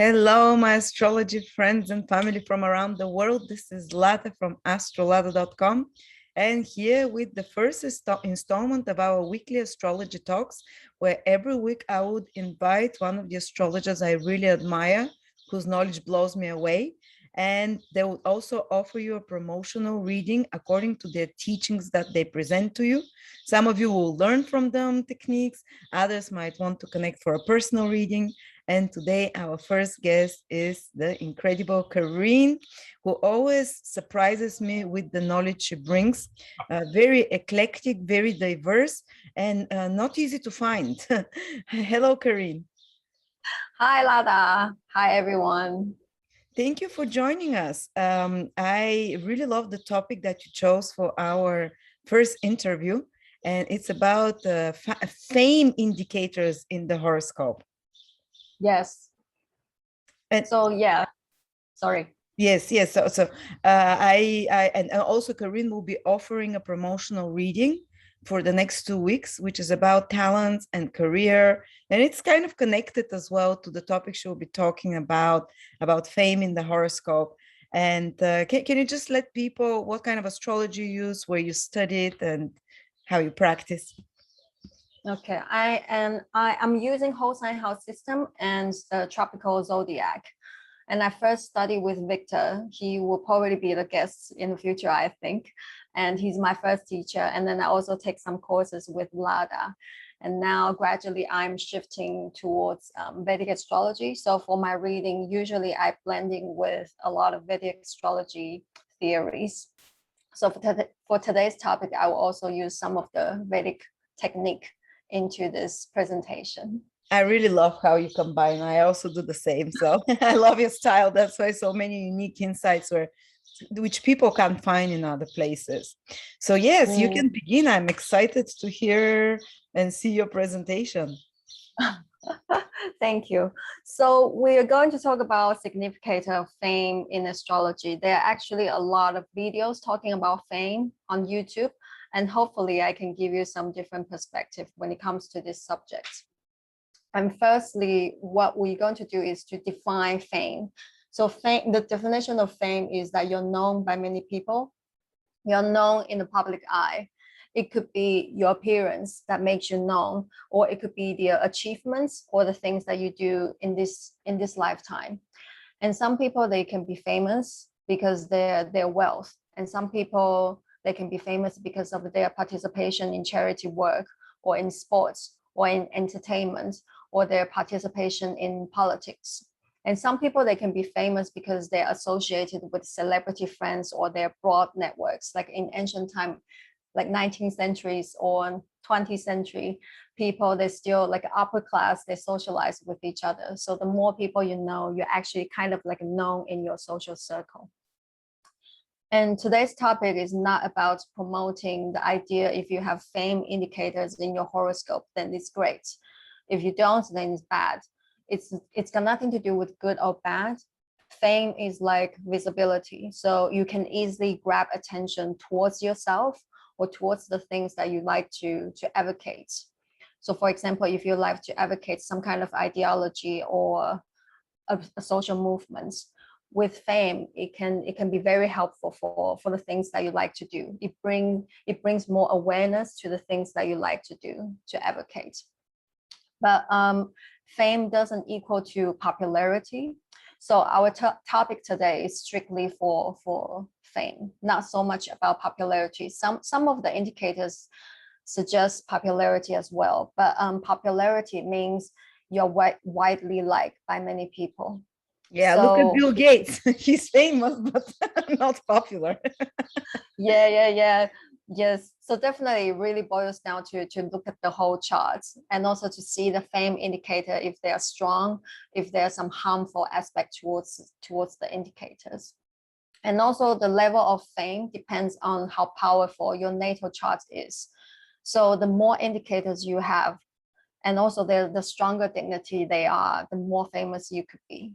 Hello, my astrology friends and family from around the world. This is Lada from AstroladaOfficial, and here with the first installment of our weekly astrology talks, where every week I would invite one of the astrologers I really admire, whose knowledge blows me away, and they will also offer you a promotional reading according to their teachings that they present to you. Some of you will learn from them techniques, others might want to connect for a personal reading. And today, our first guest is the incredible Carien, who always surprises me with the knowledge she brings. Very eclectic, very diverse, and not easy to find. Hello, Carien. Hi, Lada. Hi, everyone. Thank you for joining us. I really love the topic that you chose for our first interview, and it's about fame indicators in the horoscope. Yes. And Yeah, sorry. Yes. I and also Carien will be offering a promotional reading for the next 2 weeks, which is about talents and career, and it's kind of connected as well to the topic she'll be talking about fame in the horoscope. And can you just let people what kind of astrology you use, where you studied, and how you practice? Okay, I'm using whole sign house system and the tropical zodiac. And I first studied with Victor. He will probably be the guest in the future, I think. And he's my first teacher. And then I also take some courses with Lada. And now gradually I'm shifting towards Vedic astrology. So for my reading, usually I blending with a lot of Vedic astrology theories. So for today's topic, I will also use some of the Vedic technique into this presentation. I really love how you combine. I also do the same. So I love your style. That's why so many unique insights which people can't find in other places. So yes, you can begin. I'm excited to hear and see your presentation. Thank you. So we are going to talk about significator of fame in astrology. There are actually a lot of videos talking about fame on YouTube, and hopefully I can give you some different perspective when it comes to this subject. And firstly, what we're going to do is to define fame. So fame, the definition of fame is that you're known by many people. You're known in the public eye. It could be your appearance that makes you known, or it could be the achievements or the things that you do in this lifetime. And some people, they can be famous because their wealth. And some people, they can be famous because of their participation in charity work or in sports or in entertainment or their participation in politics. And some people, they can be famous because they're associated with celebrity friends or their broad networks, like in ancient time, like 19th centuries or 20th century people, they're still like upper class, they socialize with each other. So the more people you know, you're actually kind of like known in your social circle. And today's topic is not about promoting the idea if you have fame indicators in your horoscope, then it's great. If you don't, then it's bad. It's got nothing to do with good or bad. Fame is like visibility. So you can easily grab attention towards yourself or towards the things that you like to advocate. So for example, if you like to advocate some kind of ideology or a social movement, with fame, it can be very helpful for the things that you like to do. It brings more awareness to the things that you like to do, to advocate. But fame doesn't equal to popularity. So our topic today is strictly for fame, not so much about popularity. Some of the indicators suggest popularity as well, but popularity means you're widely liked by many people. Yeah, so, look at Bill Gates. He's famous, but not popular. Yeah. Yes. So definitely it really boils down to look at the whole charts and also to see the fame indicator, if they are strong, if there's some harmful aspect towards the indicators. And also the level of fame depends on how powerful your natal chart is. So the more indicators you have, and also the stronger dignity they are, the more famous you could be.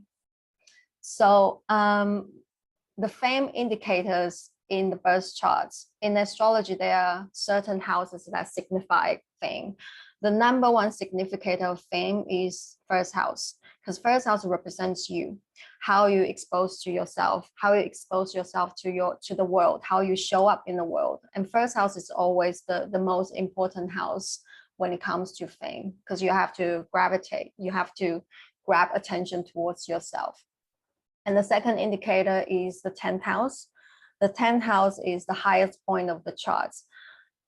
So the fame indicators in the birth charts, in astrology, there are certain houses that signify fame. the number one significator of fame is first house, because first house represents you, how you expose to yourself, how you expose yourself to the world, how you show up in the world. And first house is always the most important house when it comes to fame, because you have to gravitate, you have to grab attention towards yourself. And the second indicator is the 10th house. The 10th house is the highest point of the charts.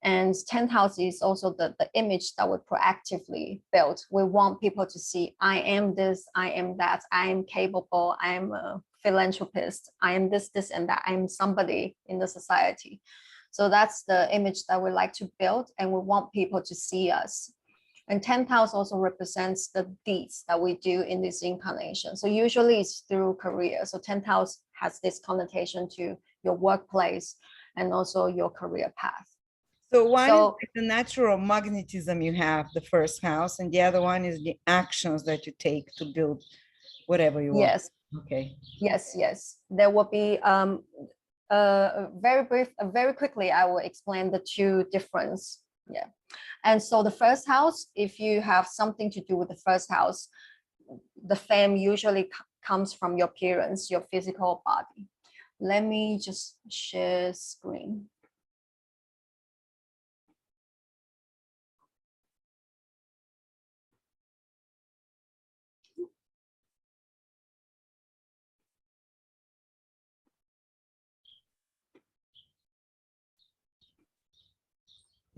And 10th house is also the image that we proactively build. We want people to see, I am this, I am that, I am capable, I am a philanthropist, I am this, this, and that, I am somebody in the society. So that's the image that we like to build, and we want people to see us. And 10th house also represents the deeds that we do in this incarnation. So usually it's through career. So 10th house has this connotation to your workplace and also your career path. So one is like the natural magnetism you have, the first house, and the other one is the actions that you take to build whatever you want. Yes. Okay. Yes. There will be very quickly, I will explain the two difference. Yeah. And so the first house, if you have something to do with the first house, the fame usually comes from your appearance, your physical body. Let me just share screen.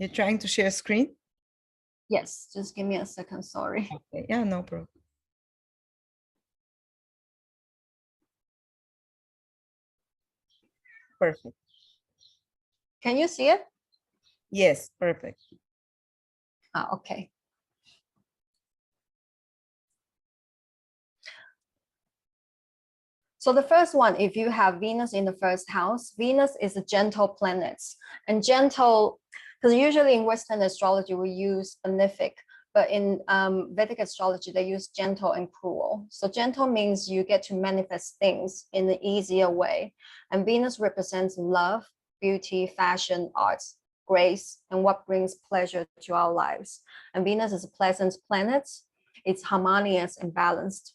You're trying to share screen? Yes, just give me a second, sorry. Okay. Yeah, no problem. Perfect. Can you see it? Yes, perfect. Okay. So the first one, if you have Venus in the first house, Venus is a gentle planet. And gentle, because usually in Western astrology, we use benefic, but in Vedic astrology, they use gentle and cruel. So gentle means you get to manifest things in an easier way. And Venus represents love, beauty, fashion, arts, grace, and what brings pleasure to our lives. And Venus is a pleasant planet. It's harmonious and balanced.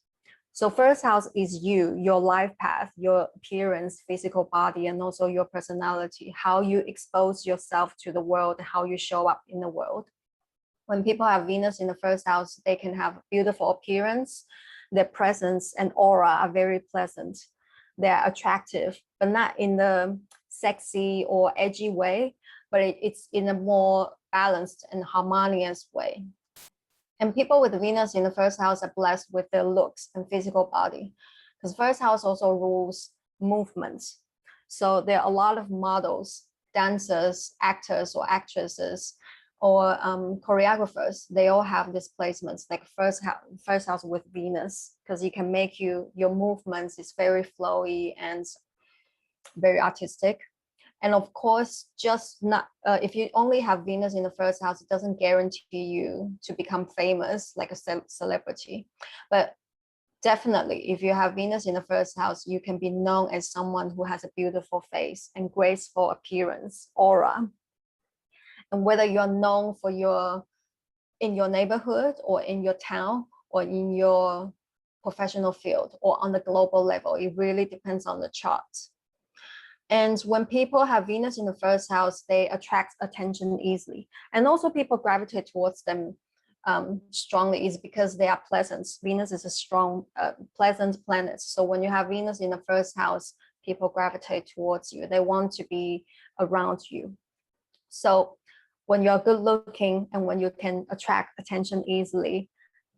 So first house is you, your life path, your appearance, physical body, and also your personality, how you expose yourself to the world, how you show up in the world. When people have Venus in the first house, they can have beautiful appearance. Their presence and aura are very pleasant. They're attractive, but not in the sexy or edgy way, but it's in a more balanced and harmonious way. And people with Venus in the first house are blessed with their looks and physical body, because first house also rules movements. So there are a lot of models, dancers, actors or actresses, or choreographers. They all have these placements, like first house with Venus, because you can make your movements is very flowy and very artistic. And of course, just not if you only have Venus in the first house, it doesn't guarantee you to become famous like a celebrity. But definitely, if you have Venus in the first house, you can be known as someone who has a beautiful face and graceful appearance, aura. And whether you're known for in your neighborhood or in your town or in your professional field or on the global level, it really depends on the chart. And when people have Venus in the first house, they attract attention easily. And also people gravitate towards them strongly is because they are pleasant. Venus is a strong, pleasant planet. So when you have Venus in the first house, people gravitate towards you. They want to be around you. So when you're good looking and when you can attract attention easily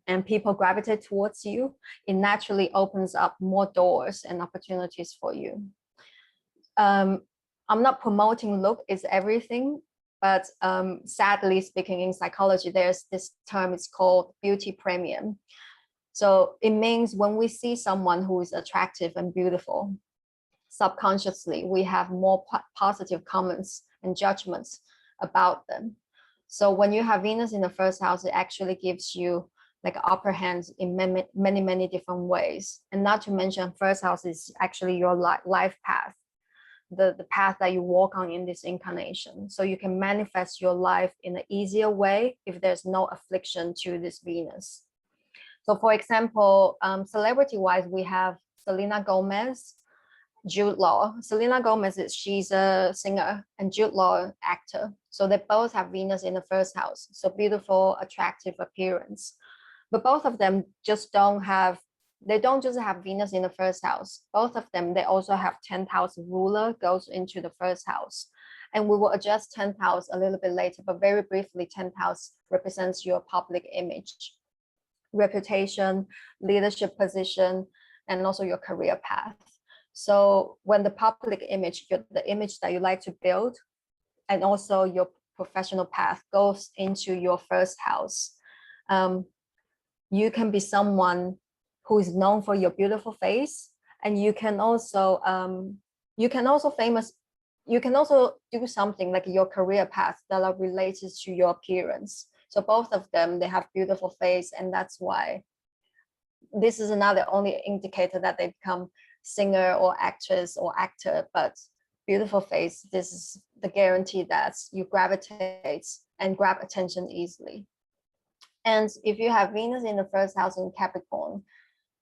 and people gravitate towards you, it naturally opens up more doors and opportunities for you. I'm not promoting look is everything, but sadly speaking, in psychology, there's this term, it's called beauty premium. So it means when we see someone who is attractive and beautiful, subconsciously, we have more positive comments and judgments about them. So when you have Venus in the first house, it actually gives you like upper hand in many different ways. And not to mention, first house is actually your life path. the path that you walk on in this incarnation. So you can manifest your life in an easier way if there's no affliction to this Venus. So for example, celebrity-wise, we have Selena Gomez, Jude Law. Selena Gomez, she's a singer, and Jude Law, actor. So they both have Venus in the first house. So beautiful, attractive appearance. But both of them just don't just have Venus in the first house. Both of them, they also have 10th house ruler goes into the first house. And we will adjust 10th house a little bit later, but very briefly, 10th house represents your public image, reputation, leadership position, and also your career path. So when the public image, the image that you like to build, and also your professional path goes into your first house, you can be someone who is known for your beautiful face, and you can also do something like your career path that are related to your appearance. So both of them, they have beautiful face, and that's why this is another only indicator that they become singer or actress or actor. But beautiful face, this is the guarantee that you gravitate and grab attention easily. And if you have Venus in the first house in Capricorn,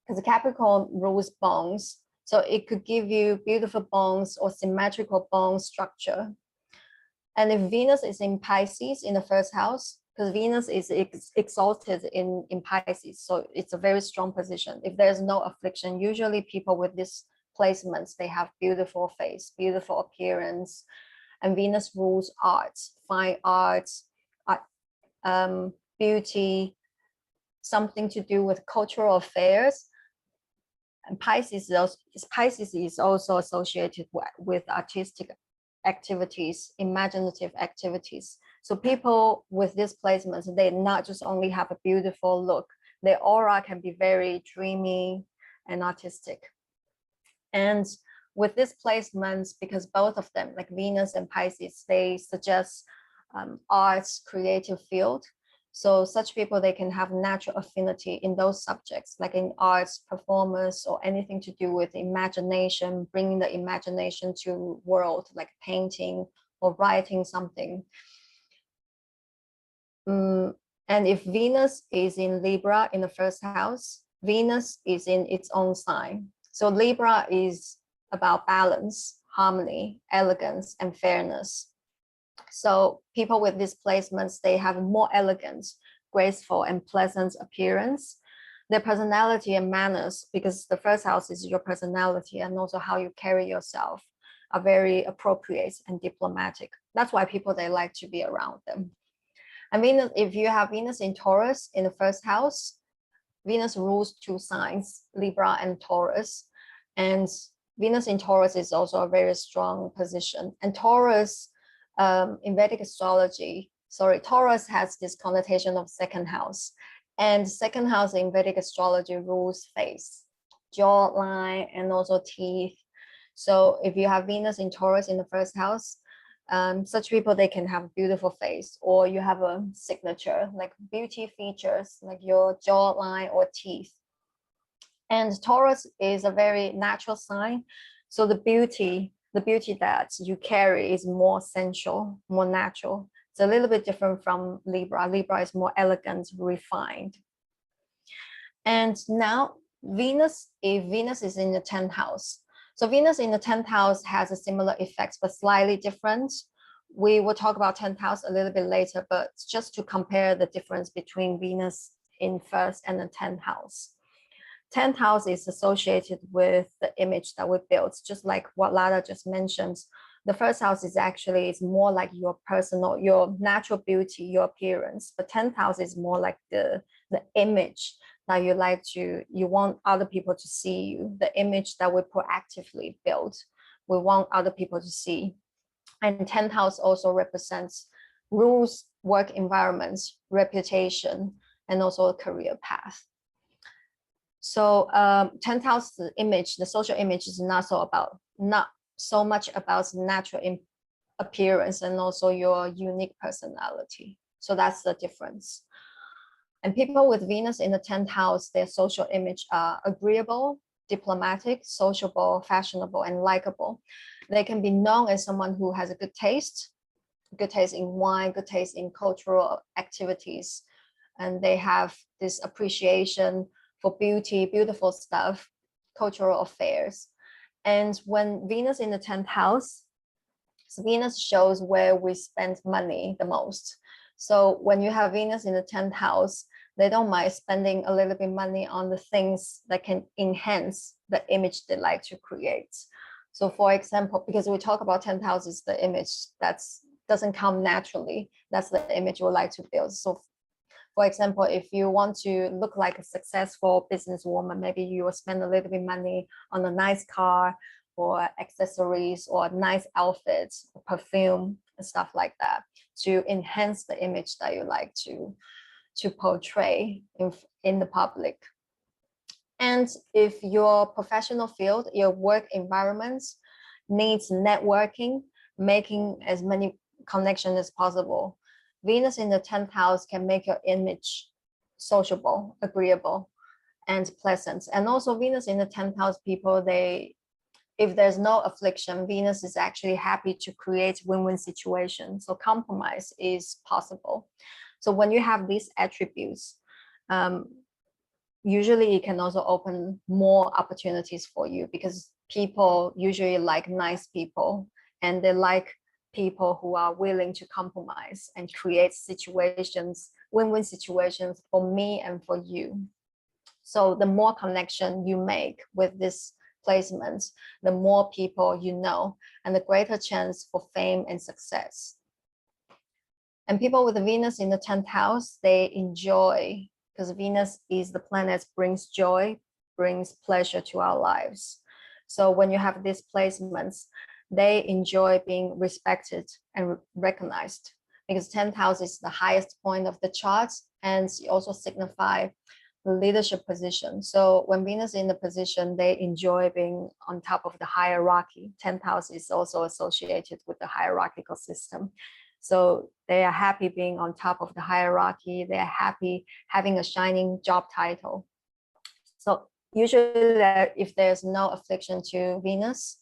because Capricorn rules bones, so it could give you beautiful bones or symmetrical bone structure. And if Venus is in Pisces in the first house, because Venus is exalted in Pisces, so it's a very strong position. If there's no affliction, usually people with these placements, they have beautiful face, beautiful appearance, and Venus rules arts, fine arts, beauty, something to do with cultural affairs. And Pisces is also associated with artistic activities, imaginative activities. So people with these placements, they not just only have a beautiful look, their aura can be very dreamy and artistic. And with these placements, because both of them, like Venus and Pisces, they suggest arts, creative field. So such people, they can have natural affinity in those subjects, like in arts, performance, or anything to do with imagination, bringing the imagination to world, like painting or writing something. And if Venus is in Libra in the first house, Venus is in its own sign. So Libra is about balance, harmony, elegance, and fairness. So people with these placements, they have more elegant, graceful, and pleasant appearance. Their personality and manners, because the first house is your personality and also how you carry yourself, are very appropriate and diplomatic. That's why people, they like to be around them. And Venus, if you have Venus in Taurus in the first house, Venus rules two signs, Libra and Taurus. And Venus in Taurus is also a very strong position. And Taurus, in Vedic astrology, Taurus has this connotation of second house. And second house in Vedic astrology rules face, jawline, and also teeth. So if you have Venus in Taurus in the first house, such people, they can have a beautiful face, or you have a signature, like beauty features, like your jawline or teeth. And Taurus is a very natural sign. So the beauty that you carry is more sensual, more natural. It's a little bit different from Libra. Libra is more elegant, refined. And now Venus, if Venus is in the 10th house. So Venus in the 10th house has a similar effects, but slightly different. We will talk about 10th house a little bit later, but just to compare the difference between Venus in first and the 10th house. 10th house is associated with the image that we built, just like what Lada just mentioned. The first house is more like your personal, your natural beauty, your appearance. But 10th house is more like the image that you want other people to see you, the image that we proactively build. We want other people to see. And 10th house also represents rules, work environments, reputation, and also a career path. So 10th house image, the social image, is not so much about natural appearance and also your unique personality. So that's the difference. And people with Venus in the 10th house, their social image are agreeable, diplomatic, sociable, fashionable, and likable. They can be known as someone who has a good taste in wine, good taste in cultural activities, and they have this appreciation for beauty, beautiful stuff, cultural affairs. And when Venus in the 10th house, so Venus shows where we spend money the most. So when you have Venus in the 10th house, they don't mind spending a little bit money on the things that can enhance the image they like to create. So for example, because we talk about 10th house is the image that's doesn't come naturally. That's the image you would like to build. So for example, if you want to look like a successful businesswoman, maybe you will spend a little bit money on a nice car or accessories or nice outfits, perfume and stuff like that to enhance the image that you like to portray in the public. And if your professional field, your work environment needs networking, making as many connections as possible, Venus in the 10th house can make your image sociable, agreeable, and pleasant. And also Venus in the 10th house people, if there's no affliction, Venus is actually happy to create win-win situations. So compromise is possible. So when you have these attributes, usually it can also open more opportunities for you, because people usually like nice people, and they like people who are willing to compromise and create situations, win-win situations for me and for you. So the more connection you make with this placement, the more people you know, and the greater chance for fame and success. And people with Venus in the 10th house, they enjoy, because Venus is the planet brings joy, brings pleasure to our lives. So when you have these placements, they enjoy being respected and recognized, because 10th house is the highest point of the chart, and it also signify the leadership position. So when Venus is in the position, they enjoy being on top of the hierarchy. 10th house is also associated with the hierarchical system. So they are happy being on top of the hierarchy. They are happy having a shining job title. So usually if there's no affliction to Venus,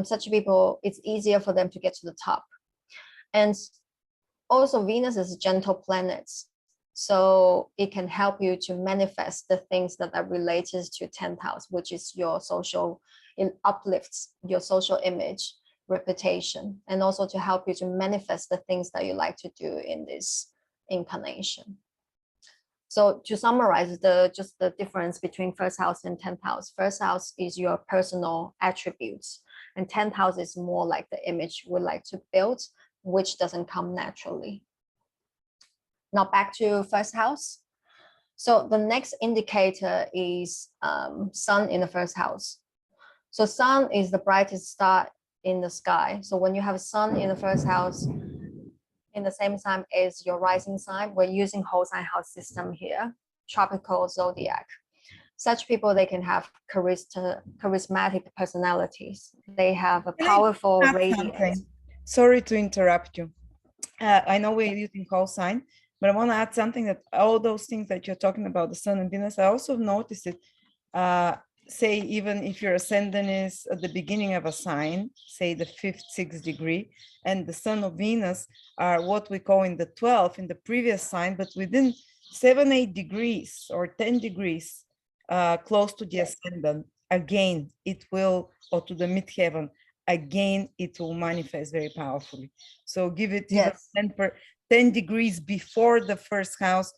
such people, it's easier for them to get to the top. And also Venus is a gentle planet. So it can help you to manifest the things that are related to 10th house, which is your social, it uplifts your social image, reputation, and also to help you to manifest the things that you like to do in this incarnation. So to summarize just the difference between first house and 10th house, first house is your personal attributes, and 10th house is more like the image we like to build, which doesn't come naturally. Now back to first house. So the next indicator is sun in the first house. So sun is the brightest star in the sky. So when you have sun in the first house, in the same time as your rising sign, we're using whole sign house system here, tropical zodiac. Such people, they can have charismatic personalities. They have a powerful radiance. Sorry to interrupt you. I know we're using whole sign, but I want to add something, that all those things that you're talking about, the sun and Venus, I also noticed it. Say, even if your ascendant is at the beginning of a sign, say the 5th, 6th degree, and the sun of Venus are what we call in the 12th, in the previous sign, but within 7, 8 degrees or 10 degrees close to the ascendant, again, it will, or to the midheaven, again, it will manifest very powerfully. So give it even 10 degrees before the first house,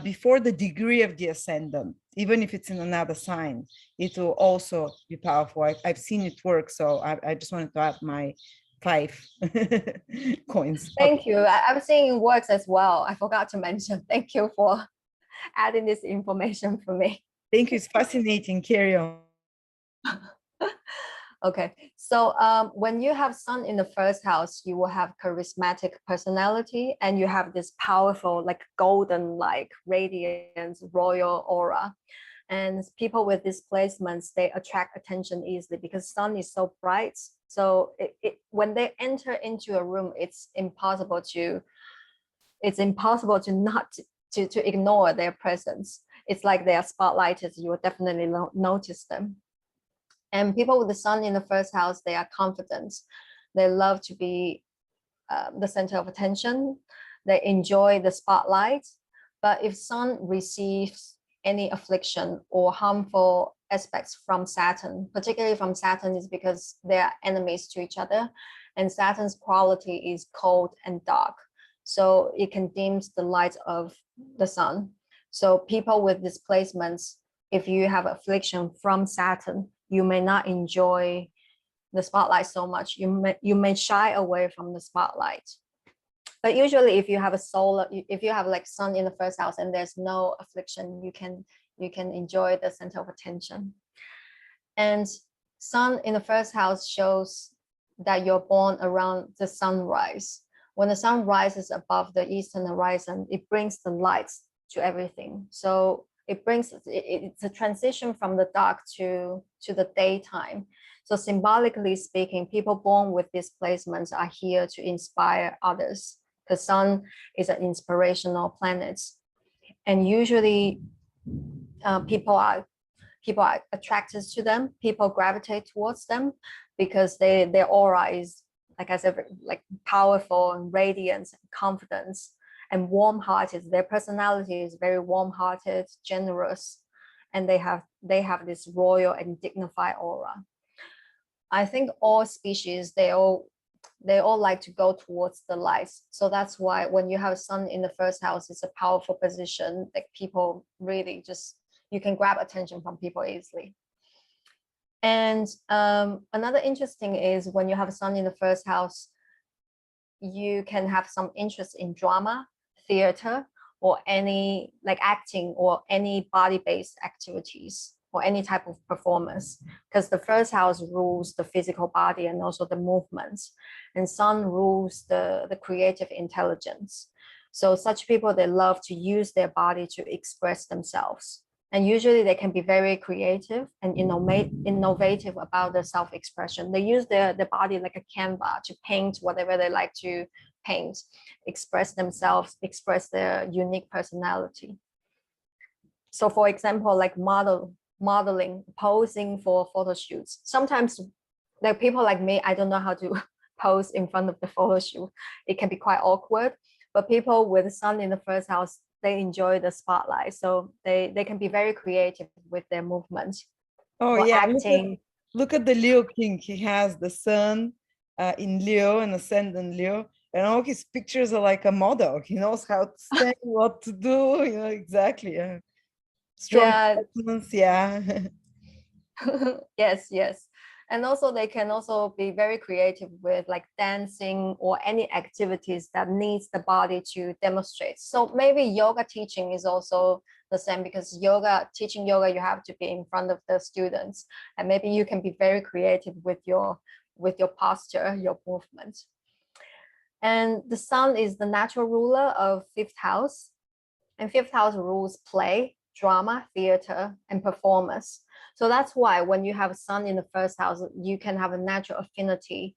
before the degree of the ascendant, even if it's in another sign, it will also be powerful. I've seen it work, so I just wanted to add my 5 coins. Thank you. I've seen it works as well. I forgot to mention. Thank you for adding this information for me. Thank you. It's fascinating. Carry on. Okay, so when you have sun in the first house, you will have charismatic personality, and you have this powerful, like golden, like radiance, royal aura. And people with these placements, they attract attention easily because sun is so bright. So when they enter into a room, it's impossible to not to ignore their presence. It's like they are spotlighted. You will definitely notice them. And people with the sun in the first house, they are confident. They love to be the center of attention. They enjoy the spotlight. But if sun receives any affliction or harmful aspects from Saturn, particularly from Saturn, is because they are enemies to each other. And Saturn's quality is cold and dark. So it can dim the light of the sun. So people with displacements, if you have affliction from Saturn, you may not enjoy the spotlight so much. You may shy away from the spotlight. But usually if you have if you have like sun in the first house and there's no affliction, you can enjoy the center of attention. And sun in the first house shows that you're born around the sunrise. When the sun rises above the eastern horizon, it brings the lights to everything. So it's a transition from the dark to the daytime. So symbolically speaking, people born with displacements are here to inspire others. The sun is an inspirational planet. And usually people are attracted to them. People gravitate towards them because their aura is, like I said, like powerful and radiant and confidence and warm-hearted. Their personality is very warm-hearted, generous, and they have this royal and dignified aura. I think all species, they all like to go towards the light. So that's why when you have sun in the first house, it's a powerful position that people really just, you can grab attention from people easily. And another interesting is when you have a sun in the first house, you can have some interest in drama, theater, or any like acting or any body-based activities or any type of performance, because the first house rules the physical body and also the movements, and sun rules the creative intelligence. So such people, they love to use their body to express themselves. And usually they can be very creative and innovative about their self-expression. They use their body like a canvas to paint whatever they like to paint, express themselves, express their unique personality. So for example, like modeling, posing for photo shoots. Sometimes like people like me, I don't know how to pose in front of the photo shoot. It can be quite awkward, but people with sun in the first house, they enjoy the spotlight. So they can be very creative with their movements. Oh or yeah, acting. look at the Leo King. He has the sun in Leo and Ascendant Leo, and all his pictures are like a model. He knows how to stand, what to do, exactly. Strong confidence, yeah. Yes. And also they can also be very creative with like dancing or any activities that needs the body to demonstrate. So maybe yoga teaching is also the same, because teaching yoga, you have to be in front of the students, and maybe you can be very creative with your posture, your movement. And the sun is the natural ruler of fifth house, and fifth house rules play, drama, theater, and performance. So that's why when you have sun in the first house, you can have a natural affinity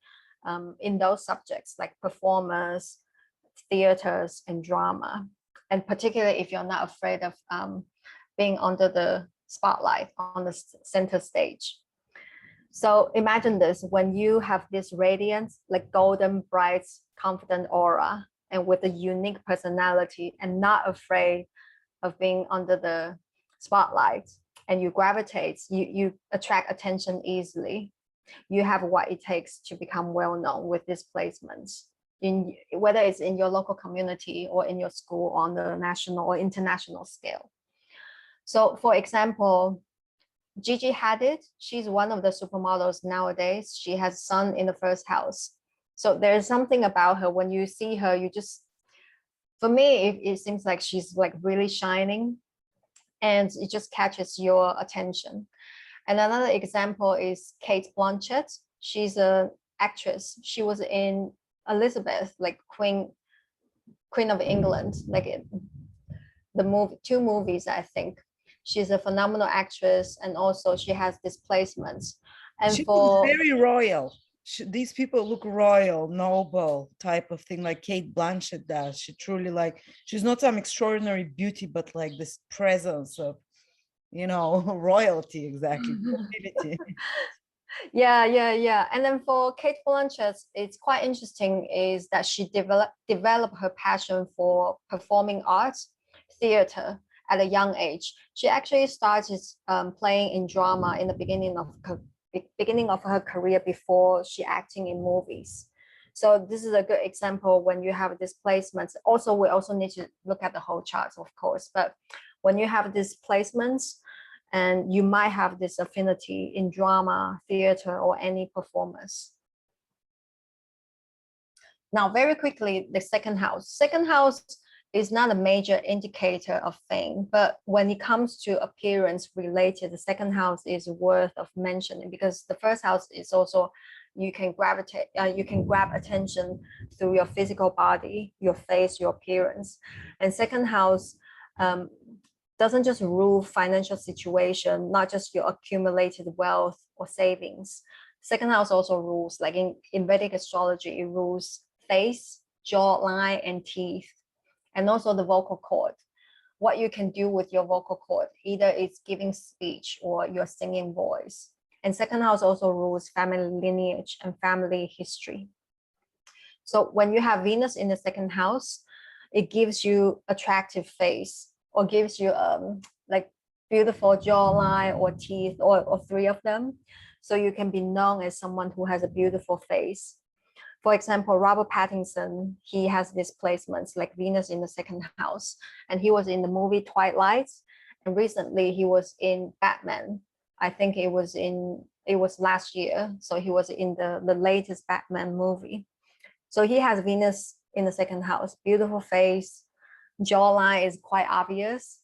in those subjects like performance, theaters, and drama. And particularly if you're not afraid of being under the spotlight on the center stage. So imagine this, when you have this radiant, like golden, bright, confident aura, and with a unique personality and not afraid of being under the spotlight, and you gravitate, you attract attention easily. You have what it takes to become well known with these placements, whether it's in your local community or in your school on the national or international scale. So for example, Gigi Hadid, she's one of the supermodels nowadays. She has sun in the first house. So there's something about her, when you see her, you just, for me, it seems like she's like really shining, and it just catches your attention. And another example is Kate Blanchett. She's an actress. She was in Elizabeth, like Queen of England, like two movies, I think. She's a phenomenal actress, and also she has displacements. And she was very royal. These people look royal, noble type of thing, like Kate Blanchett does. She truly, like, she's not some extraordinary beauty, but like this presence of, royalty, exactly. Yeah. And then for Kate Blanchett, it's quite interesting is that she developed her passion for performing arts, theater at a young age. She actually started playing in drama in the beginning of her career before she acting in movies. So this is a good example when you have these placements. Also, we also need to look at the whole charts, of course, but when you have these placements, and you might have this affinity in drama, theater, or any performance. Now, very quickly, the second house. Second house is not a major indicator of fame, but when it comes to appearance related, the second house is worth of mentioning because the first house is also you can grab attention through your physical body, your face, your appearance, and second house doesn't just rule financial situation, not just your accumulated wealth or savings. Second house also rules, like in Vedic astrology, it rules face, jawline, and teeth, and also the vocal cord. What you can do with your vocal cord, either it's giving speech or your singing voice. And second house also rules family lineage and family history. So when you have Venus in the second house, it gives you attractive face or gives you like beautiful jawline or teeth or three of them. So you can be known as someone who has a beautiful face. For example, Robert Pattinson, he has these placements like Venus in the second house, and he was in the movie Twilight, and recently he was in Batman. I think it was last year, so he was in the latest Batman movie. So he has Venus in the second house, beautiful face, jawline is quite obvious.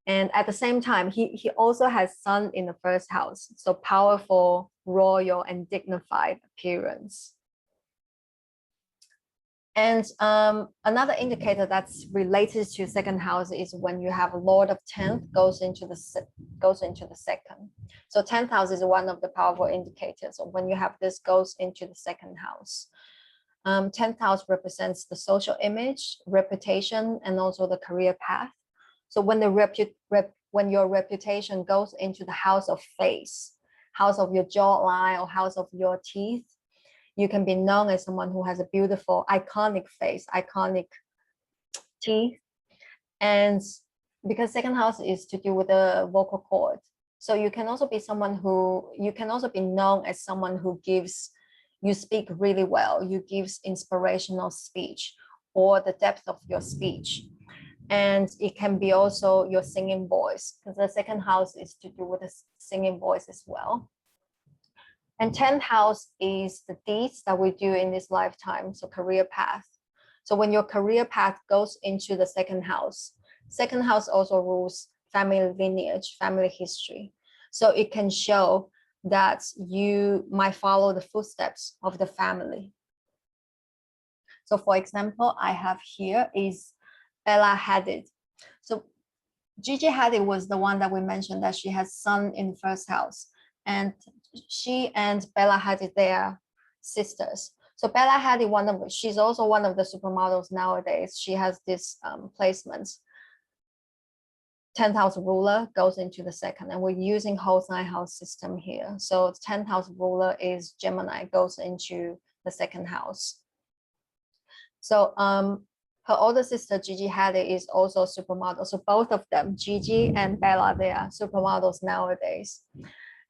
And at the same time, he also has Sun in the first house, so powerful, royal, and dignified appearance. And another indicator that's related to second house is when you have a Lord of 10th goes into the second. So 10th house is one of the powerful indicators. So when you have this goes into the second house. 10th house represents the social image, reputation, and also the career path. So when when your reputation goes into the house of face, house of your jawline, or house of your teeth, you can be known as someone who has a beautiful, iconic face, iconic teeth. And because second house is to do with the vocal cord, so you can also be known as someone who you speak really well, you gives inspirational speech or the depth of your speech. And it can be also your singing voice, because the second house is to do with the singing voice as well. And 10th house is the deeds that we do in this lifetime, so career path. So when your career path goes into the second house also rules family lineage, family history. So it can show that you might follow the footsteps of the family. So for example, I have here is Bella Hadid. So Gigi Hadid was the one that we mentioned that she has Sun in the first house. And she and Bella Hadid, they are sisters. So Bella Hadid, she's also one of the supermodels nowadays. She has this placement. 10th house ruler goes into the second, and we're using whole sign house system here. So 10th house ruler is Gemini, goes into the second house. So her older sister Gigi Hadid is also a supermodel. So both of them, Gigi and Bella, they are supermodels nowadays.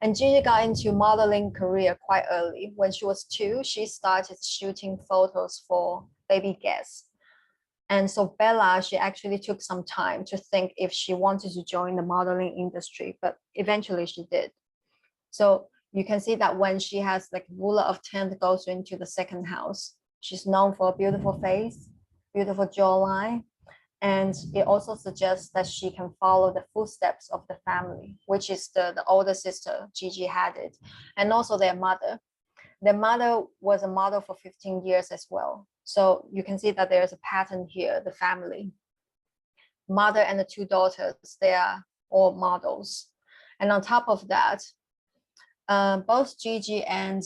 And Gigi got into modeling career quite early. When she was 2, she started shooting photos for baby guests. And so Bella, she actually took some time to think if she wanted to join the modeling industry, but eventually she did. So you can see that when she has like ruler of 10th goes into the second house, she's known for a beautiful face, beautiful jawline. And it also suggests that she can follow the footsteps of the family, which is the older sister, Gigi Hadid, and also their mother. Their mother was a model for 15 years as well. So you can see that there's a pattern here, the family. Mother and the 2 daughters, they are all models. And on top of that, both Gigi and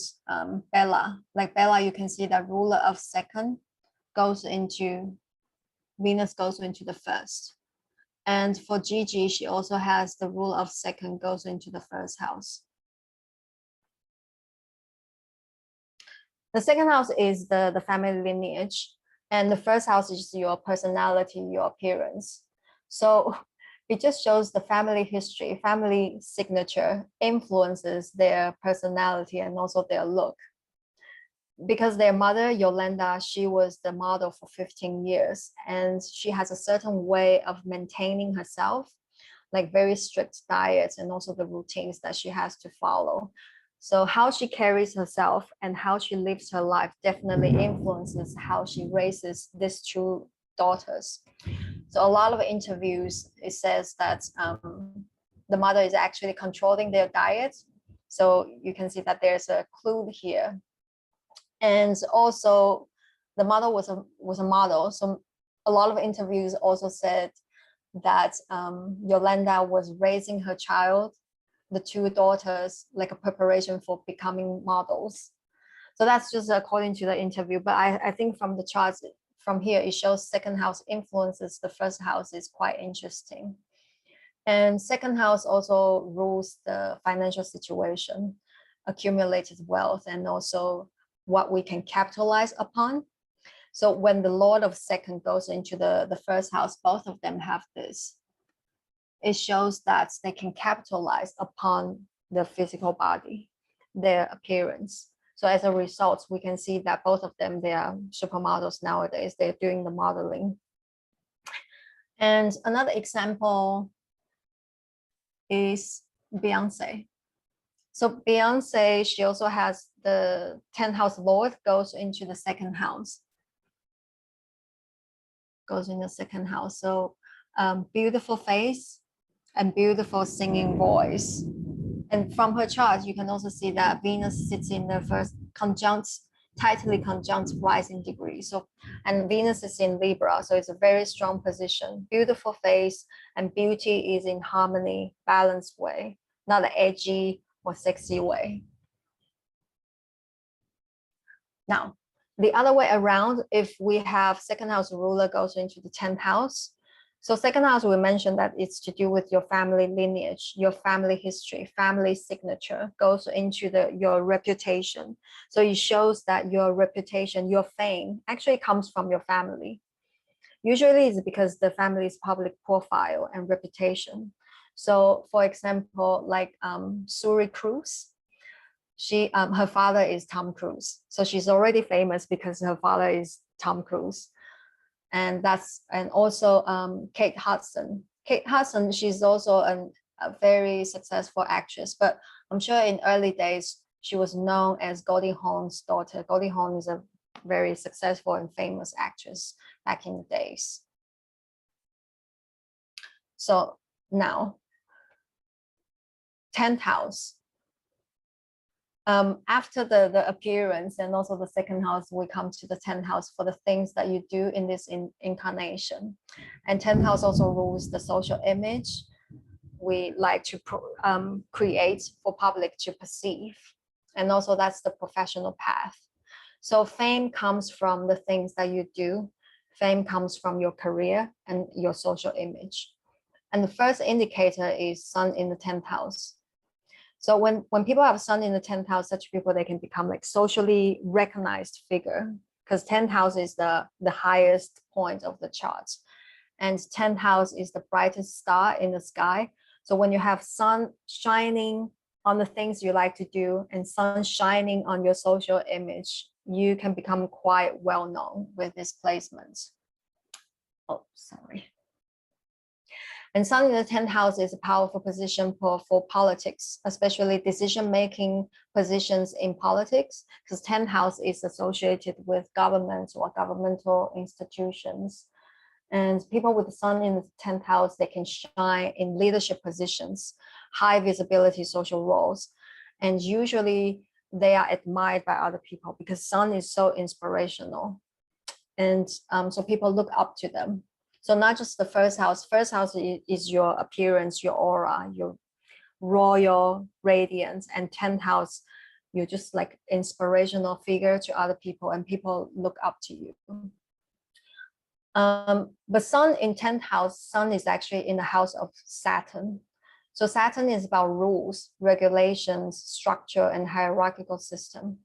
Bella, like Bella, you can see that ruler of second goes into Venus goes into the first. And for Gigi, she also has the rule of second goes into the first house. The second house is the family lineage, and the first house is your personality, your appearance. So it just shows the family history, family signature influences their personality and also their look. Because their mother, Yolanda, she was the model for 15 years, and she has a certain way of maintaining herself, like very strict diets and also the routines that she has to follow. So how she carries herself and how she lives her life definitely influences how she raises these two daughters. So a lot of interviews, it says that the mother is actually controlling their diet. So you can see that there's a clue here. And also the mother was a model. So a lot of interviews also said that Yolanda was raising her child, the two daughters, like a preparation for becoming models. So that's just according to the interview. But I think from the charts from here, it shows second house influences the first house is quite interesting. And second house also rules the financial situation, accumulated wealth, and also what we can capitalize upon. So when the Lord of second goes into the first house, both of them have this. It shows that they can capitalize upon the physical body, their appearance. So as a result, we can see that both of them, they are supermodels nowadays. They're doing the modeling. And another example is Beyonce. So Beyonce, she also has the 10th house Lord goes into the second house. Goes in the second house. So beautiful face and beautiful singing voice. And from her chart, you can also see that Venus sits in the first tightly conjunct rising degree. So, and Venus is in Libra, so it's a very strong position. Beautiful face and beauty is in harmony, balanced way, not an edgy or sexy way. Now, the other way around, if we have second house ruler goes into the 10th house. So second house, we mentioned that it's to do with your family lineage, your family history, family signature goes into your reputation. So it shows that your reputation, your fame actually comes from your family. Usually it's because the family's public profile and reputation. So for example, like Suri Cruise, her father is Tom Cruise. So she's already famous because her father is Tom Cruise. And also Kate Hudson. Kate Hudson, she's also a very successful actress, but I'm sure in early days, she was known as Goldie Hawn's daughter. Goldie Hawn is a very successful and famous actress back in the days. So now, 10th house. After the appearance and also the second house, we come to the 10th house for the things that you do in this incarnation. And 10th house also rules the social image we like to create for public to perceive. And also that's the professional path. So fame comes from the things that you do. Fame comes from your career and your social image. And the first indicator is Sun in the 10th house. So when people have Sun in the 10th house, such people, they can become like socially recognized figure, because 10th house is the highest point of the chart. And 10th house is the brightest star in the sky. So when you have Sun shining on the things you like to do and Sun shining on your social image, you can become quite well known with this placement. Oh, sorry. And Sun in the 10th house is a powerful position for politics, especially decision-making positions in politics, because 10th house is associated with government or governmental institutions. And people with the Sun in the 10th house, they can shine in leadership positions, high visibility social roles. And usually they are admired by other people because Sun is so inspirational. And so people look up to them. So not just the first house is your appearance, your aura, your royal radiance, and 10th house, you're just like inspirational figure to other people and people look up to you. But Sun in 10th house, Sun is actually in the house of Saturn. So Saturn is about rules, regulations, structure, and hierarchical system.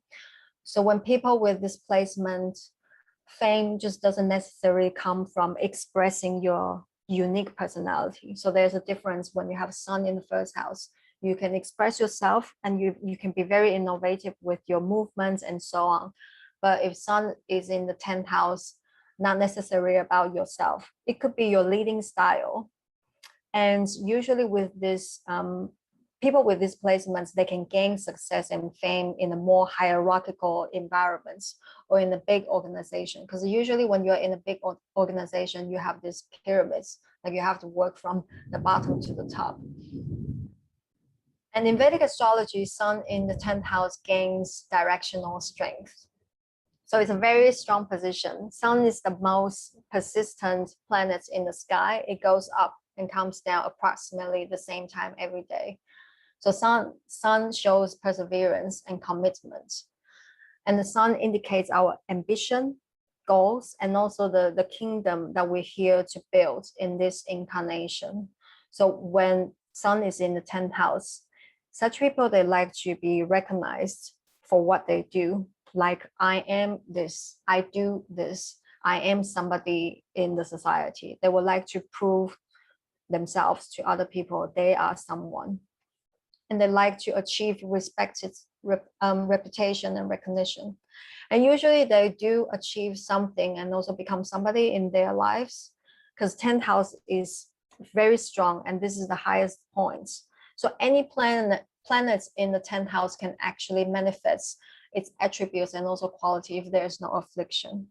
So when people with this placement, fame just doesn't necessarily come from expressing your unique personality. So there's a difference when you have sun in the first house. You can express yourself and you can be very innovative with your movements and so on. But if sun is in the 10th house, not necessarily about yourself. It could be your leading style. And usually with this, people with these placements, they can gain success and fame in a more hierarchical environments or in a big organization. Because usually when you're in a big organization, you have these pyramids, like you have to work from the bottom to the top. And in Vedic astrology, sun in the 10th house gains directional strength. So it's a very strong position. Sun is the most persistent planet in the sky. It goes up and comes down approximately the same time every day. So sun shows perseverance and commitment. And the sun indicates our ambition, goals, and also the kingdom that we're here to build in this incarnation. So when sun is in the 10th house, such people, they like to be recognized for what they do. Like, I am this, I do this, I am somebody in the society. They would like to prove themselves to other people they are someone. And they like to achieve respected reputation and recognition. And usually they do achieve something and also become somebody in their lives, because 10th house is very strong and this is the highest point. So any planets in the 10th house can actually manifest its attributes and also quality if there's no affliction.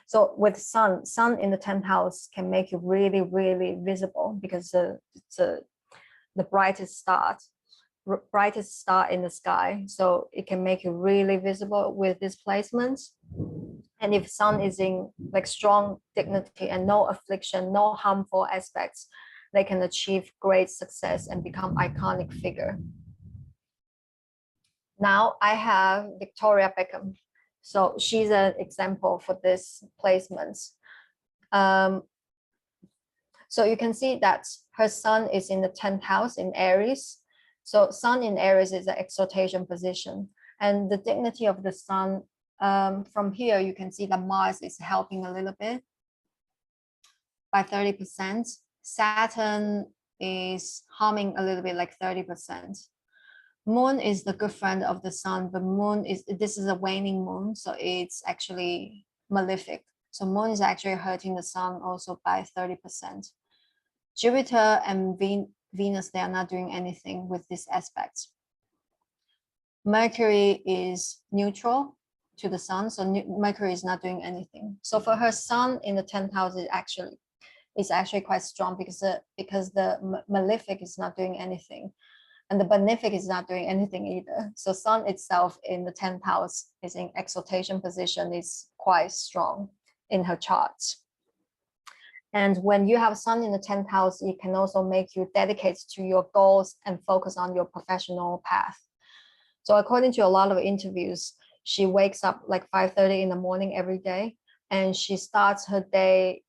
So with sun in the 10th house can make you really, really visible, because it's the brightest star in the sky. So it can make you really visible with these placements. And if sun is in like strong dignity and no affliction, no harmful aspects, they can achieve great success and become iconic figure. Now I have Victoria Beckham. So she's an example for this placements. So you can see that her sun is in the 10th house in Aries. So sun in Aries is an exaltation position. And the dignity of the sun, from here, you can see that Mars is helping a little bit by 30%. Saturn is harming a little bit, like 30%. Moon is the good friend of the sun, but this is a waning moon, so it's actually malefic. So moon is actually hurting the sun also by 30%. Jupiter and Venus, they are not doing anything with this aspect. Mercury is neutral to the sun, so Mercury is not doing anything. So for her sun in the 10th house is actually quite strong, because the malefic is not doing anything. And the benefic is not doing anything either. So sun itself in the 10th house is in exaltation position, is quite strong in her charts. And when you have sun in the 10th house, it can also make you dedicate to your goals and focus on your professional path. So according to a lot of interviews, she wakes up like 5:30 in the morning every day, and she starts her day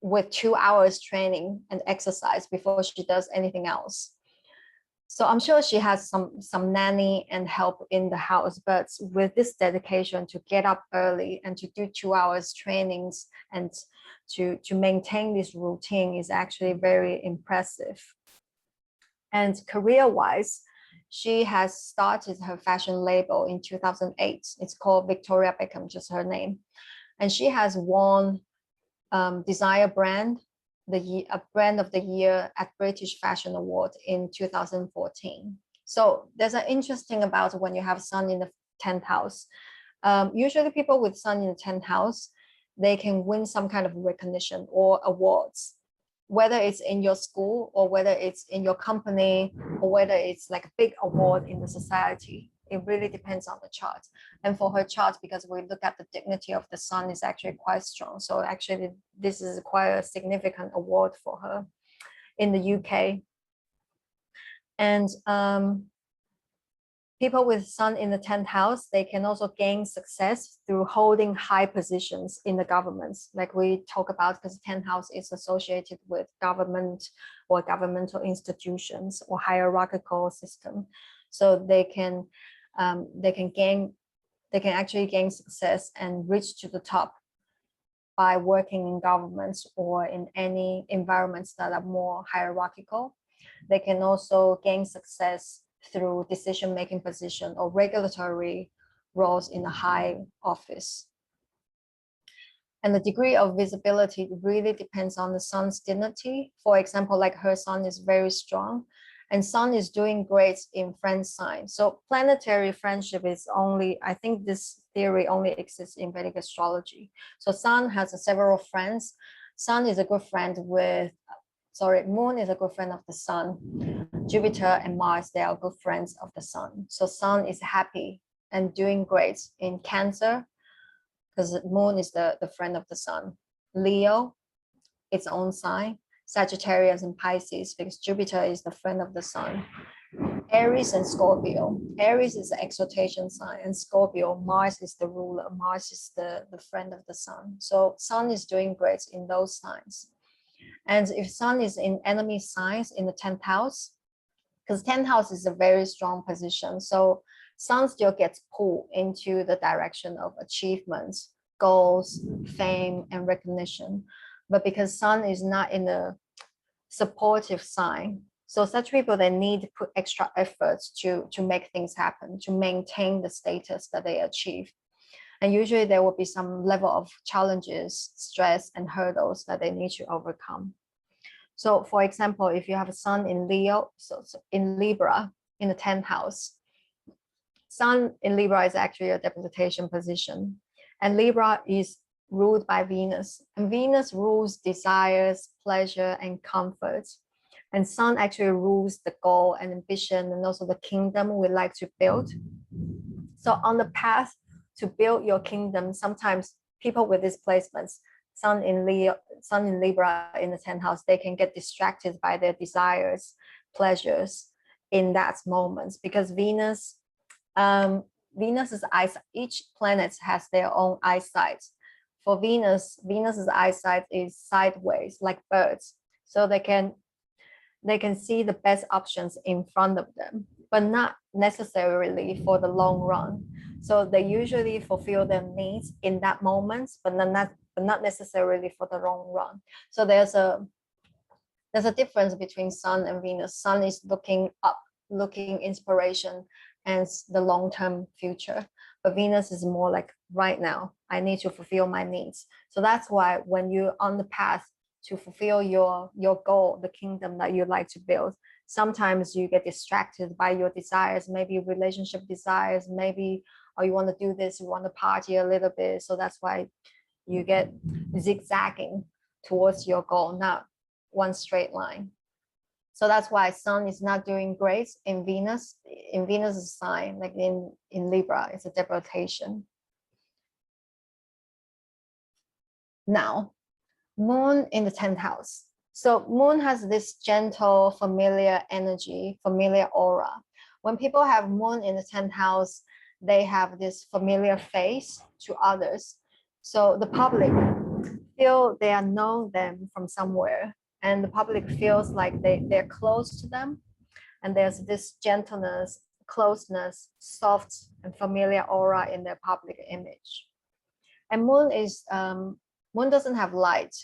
with 2 hours training and exercise before she does anything else. So I'm sure she has some nanny and help in the house, but with this dedication to get up early and to do 2 hours trainings and to maintain this routine is actually very impressive. And career-wise, she has started her fashion label in 2008. It's called Victoria Beckham, just her name. And she has won Desire Brand, a brand of the year at British Fashion Award in 2014. So there's an interesting about when you have sun in the 10th house. Usually people with sun in the 10th house, they can win some kind of recognition or awards, whether it's in your school or whether it's in your company or whether it's like a big award in the society. It really depends on the chart. And for her chart, because we look at the dignity of the sun, is actually quite strong. So actually, this is quite a significant award for her in the UK. And people with sun in the 10th house, they can also gain success through holding high positions in the governments, like we talk about, because 10th house is associated with government or governmental institutions or hierarchical system. So they can gain They can actually gain success and reach to the top by working in governments or in any environments that are more hierarchical. They can also gain success through decision-making position or regulatory roles in a high office. And the degree of visibility really depends on the sun's dignity. For example, like her sun is very strong and sun is doing great in friend sign. So planetary friendship is only, I think this theory only exists in Vedic astrology. So sun has several friends. Sun is a good friend with, moon is a good friend of the sun. Jupiter and Mars, they are good friends of the sun. So sun is happy and doing great in Cancer, because the moon is the friend of the sun. Leo, its own sign. Sagittarius and Pisces, because Jupiter is the friend of the sun. Aries and Scorpio. Aries is the exaltation sign, and Scorpio, Mars is the ruler. Mars is the friend of the sun. So sun is doing great in those signs. And if sun is in enemy signs in the 10th house, because 10th house is a very strong position. So sun still gets pulled into the direction of achievements, goals, fame, and recognition. But because sun is not in a supportive sign, so such people, they need to put extra efforts to make things happen, to maintain the status that they achieve. And usually there will be some level of challenges, stress, and hurdles that they need to overcome. So for example, if you have a sun in Leo, so in Libra, in the 10th house, sun in Libra is actually a debilitation position. And Libra is ruled by Venus. And Venus rules desires, pleasure, and comfort. And sun actually rules the goal and ambition and also the kingdom we like to build. So on the path to build your kingdom, sometimes people with these placements, sun in Libra in the 10th house, they can get distracted by their desires, pleasures in that moment, because Venus's eyesight, each planet has their own eyesight. For Venus's eyesight is sideways, like birds. So they can see the best options in front of them, but not necessarily for the long run. So they usually fulfill their needs in that moment, but not necessarily for the long run. So there's a difference between sun and Venus. Sun is looking up, looking inspiration and the long-term future. But Venus is more like right now, I need to fulfill my needs. So that's why when you're on the path to fulfill your goal, the kingdom that you like to build, sometimes you get distracted by your desires, maybe relationship desires, maybe, oh, you want to do this, you want to party a little bit. So that's why you get zigzagging towards your goal, not one straight line. So that's why sun is not doing great in Venus. In Venus's sign, like in Libra, it's a debilitation. Now, moon in the 10th house. So moon has this gentle, familiar energy, familiar aura. When people have moon in the 10th house, they have this familiar face to others. So the public feel they are know them from somewhere, and the public feels like they're close to them. And there's this gentleness, closeness, soft and familiar aura in their public image. And moon doesn't have light.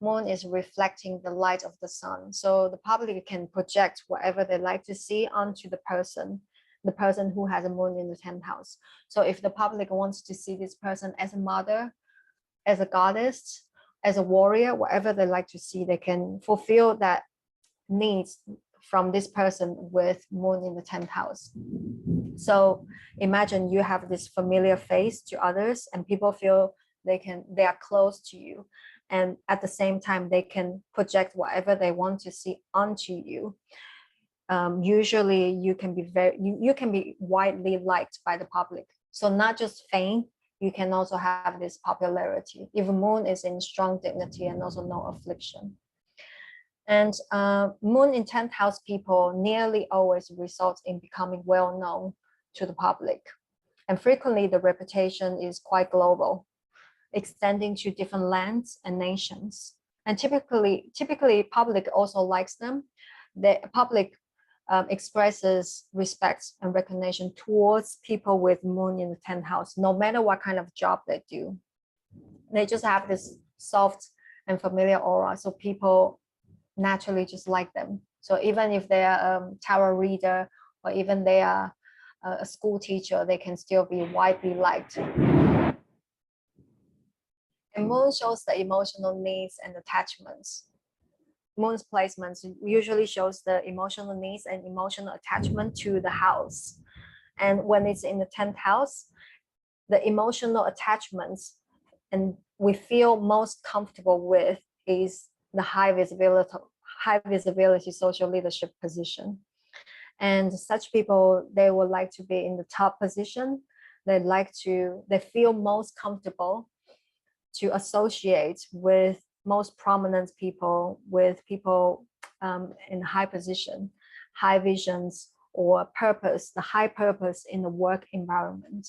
Moon is reflecting the light of the sun. So the public can project whatever they like to see onto the person who has a moon in the 10th house. So if the public wants to see this person as a mother, as a goddess, as a warrior, whatever they like to see, they can fulfill that needs from this person with moon in the 10th house. So imagine you have this familiar face to others and people feel they are close to you. And at the same time, they can project whatever they want to see onto you. Usually you can be widely liked by the public. So not just fame, you can also have this popularity. If moon is in strong dignity and also no affliction. And moon in 10th house people nearly always result in becoming well known to the public. And frequently the reputation is quite global, extending to different lands and nations. And typically public also likes them. The public expresses respect and recognition towards people with moon in the 10th house, no matter what kind of job they do. They just have this soft and familiar aura, so people naturally just like them. So even if they are a tarot reader, or even they are a school teacher, they can still be widely liked. And moon shows the emotional needs and attachments. Moon's placements usually shows the emotional needs and emotional attachment to the house. And when it's in the 10th house, the emotional attachments and we feel most comfortable with is the high visibility social leadership position. And such people, they would like to be in the top position. They feel most comfortable to associate with most prominent people, with people in high position, high visions, or purpose, the high purpose in the work environment.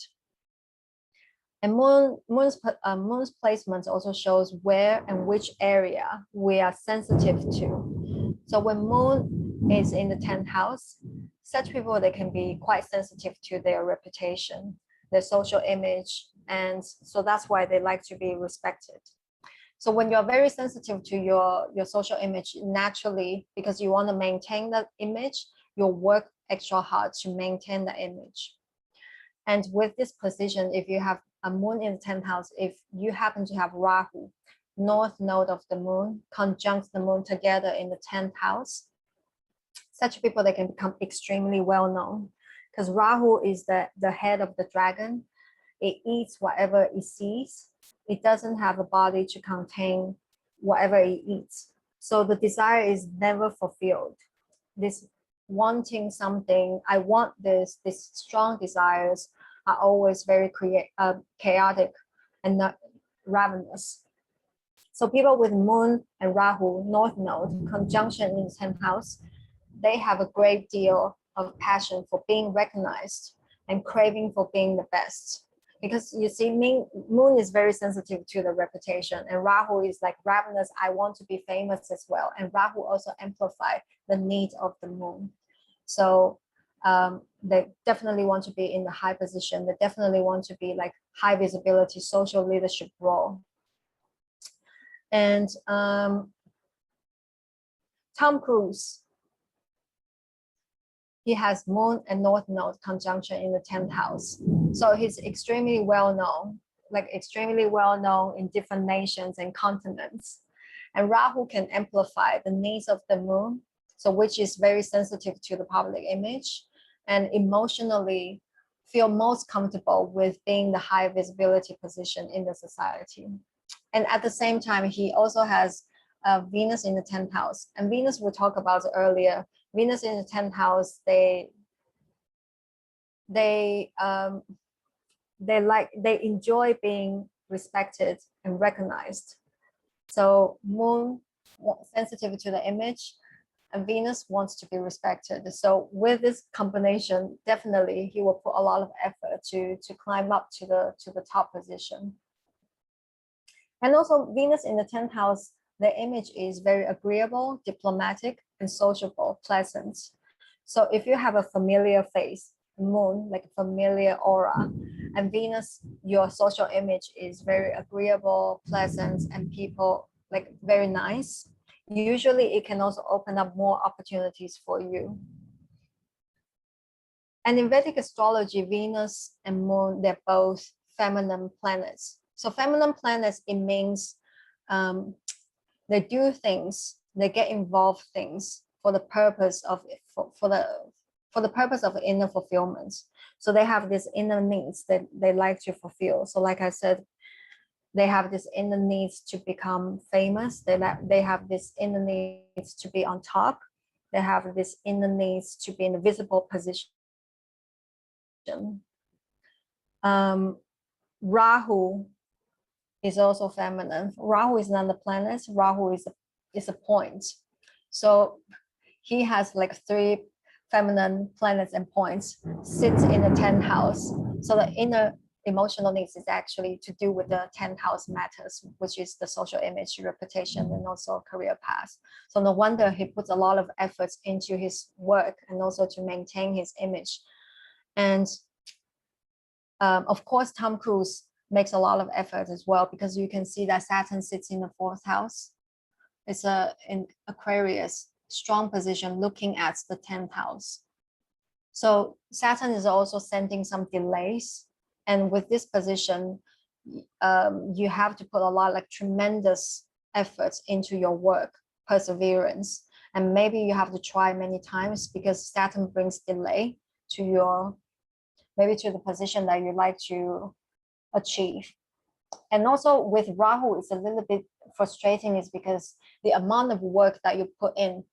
And Moon's placements also shows where and which area we are sensitive to. So when Moon is in the 10th house, such people, they can be quite sensitive to their reputation, their social image, and so that's why they like to be respected. So when you're very sensitive to your social image, naturally, because you want to maintain that image, you'll work extra hard to maintain the image. And with this position, if you have a moon in the 10th house, if you happen to have Rahu, north node of the moon, conjunct the moon together in the 10th house, such people, they can become extremely well known because Rahu is the head of the dragon. It eats whatever it sees. It doesn't have a body to contain whatever it eats. So the desire is never fulfilled. This wanting something, I want this, these strong desires are always very chaotic and not ravenous. So people with moon and Rahu, north node, conjunction in the 10th house, they have a great deal of passion for being recognized and craving for being the best. Because you see, moon is very sensitive to the reputation, and Rahu is like ravenous, I want to be famous as well. And Rahu also amplify the need of the moon. So they definitely want to be in the high position. They definitely want to be like high visibility, social leadership role. And Tom Cruise, he has moon and north node conjunction in the 10th house. So he's extremely well known, in different nations and continents. And Rahu can amplify the needs of the moon, so which is very sensitive to the public image and emotionally feel most comfortable with being the high visibility position in the society. And at the same time, he also has Venus in the 10th house. And Venus, we'll talk about earlier. Venus in the 10th house, they enjoy being respected and recognized. So Moon sensitive to the image, and Venus wants to be respected. So with this combination, definitely he will put a lot of effort to climb up to the top position. And also Venus in the 10th house, the image is very agreeable, diplomatic, and sociable, pleasant. So if you have a familiar face, moon, like a familiar aura, and Venus, your social image is very agreeable, pleasant, and people like very nice, usually it can also open up more opportunities for you. And in Vedic astrology, Venus and moon, they're both feminine planets. So feminine planets, it means they do things, they get involved things for the purpose of the purpose of inner fulfillment. So they have these inner needs that they like to fulfill. So like I said, they have this inner needs to become famous. They have this inner needs to be on top. They have this inner needs to be in a visible position. Rahu is also feminine. Rahu is not a planet. Rahu is a point. So he has like 3 feminine planets and points, sits in the 10th house. So the inner emotional needs is actually to do with the 10th house matters, which is the social image, reputation, and also career path. So no wonder he puts a lot of efforts into his work and also to maintain his image. And of course, Tom Cruise makes a lot of effort as well, because you can see that Saturn sits in the 4th house. It's in Aquarius, strong position looking at the 10th house. So Saturn is also sending some delays. And with this position, you have to put a lot, like tremendous efforts into your work, perseverance. And maybe you have to try many times, because Saturn brings delay to your, maybe to the position that you like to achieve. And also with Rahu, it's a little bit frustrating, is because the amount of work that you put in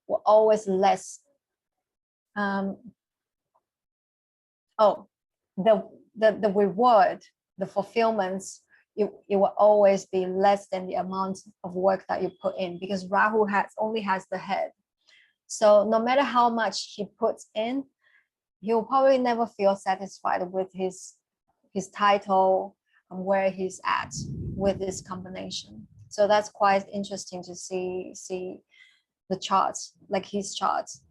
will always less. The reward, the fulfillments, it will always be less than the amount of work that you put in, because Rahu only has the head. So no matter how much he puts in, he'll probably never feel satisfied with his title and where he's at with this combination. So that's quite interesting to see the charts, like his charts.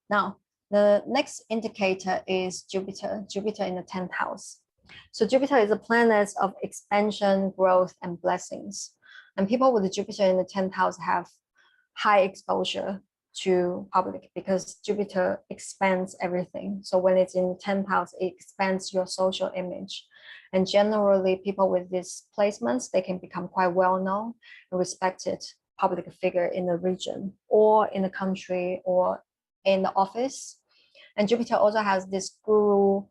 Now, the next indicator is Jupiter in the 10th house. So Jupiter is a planet of expansion, growth, and blessings. And people with Jupiter in the 10th house have high exposure to public, because Jupiter expands everything. So when it's in 10th house, it expands your social image. And generally, people with these placements, they can become quite well-known and respected public figure in the region or in the country or in the office. And Jupiter also has this guru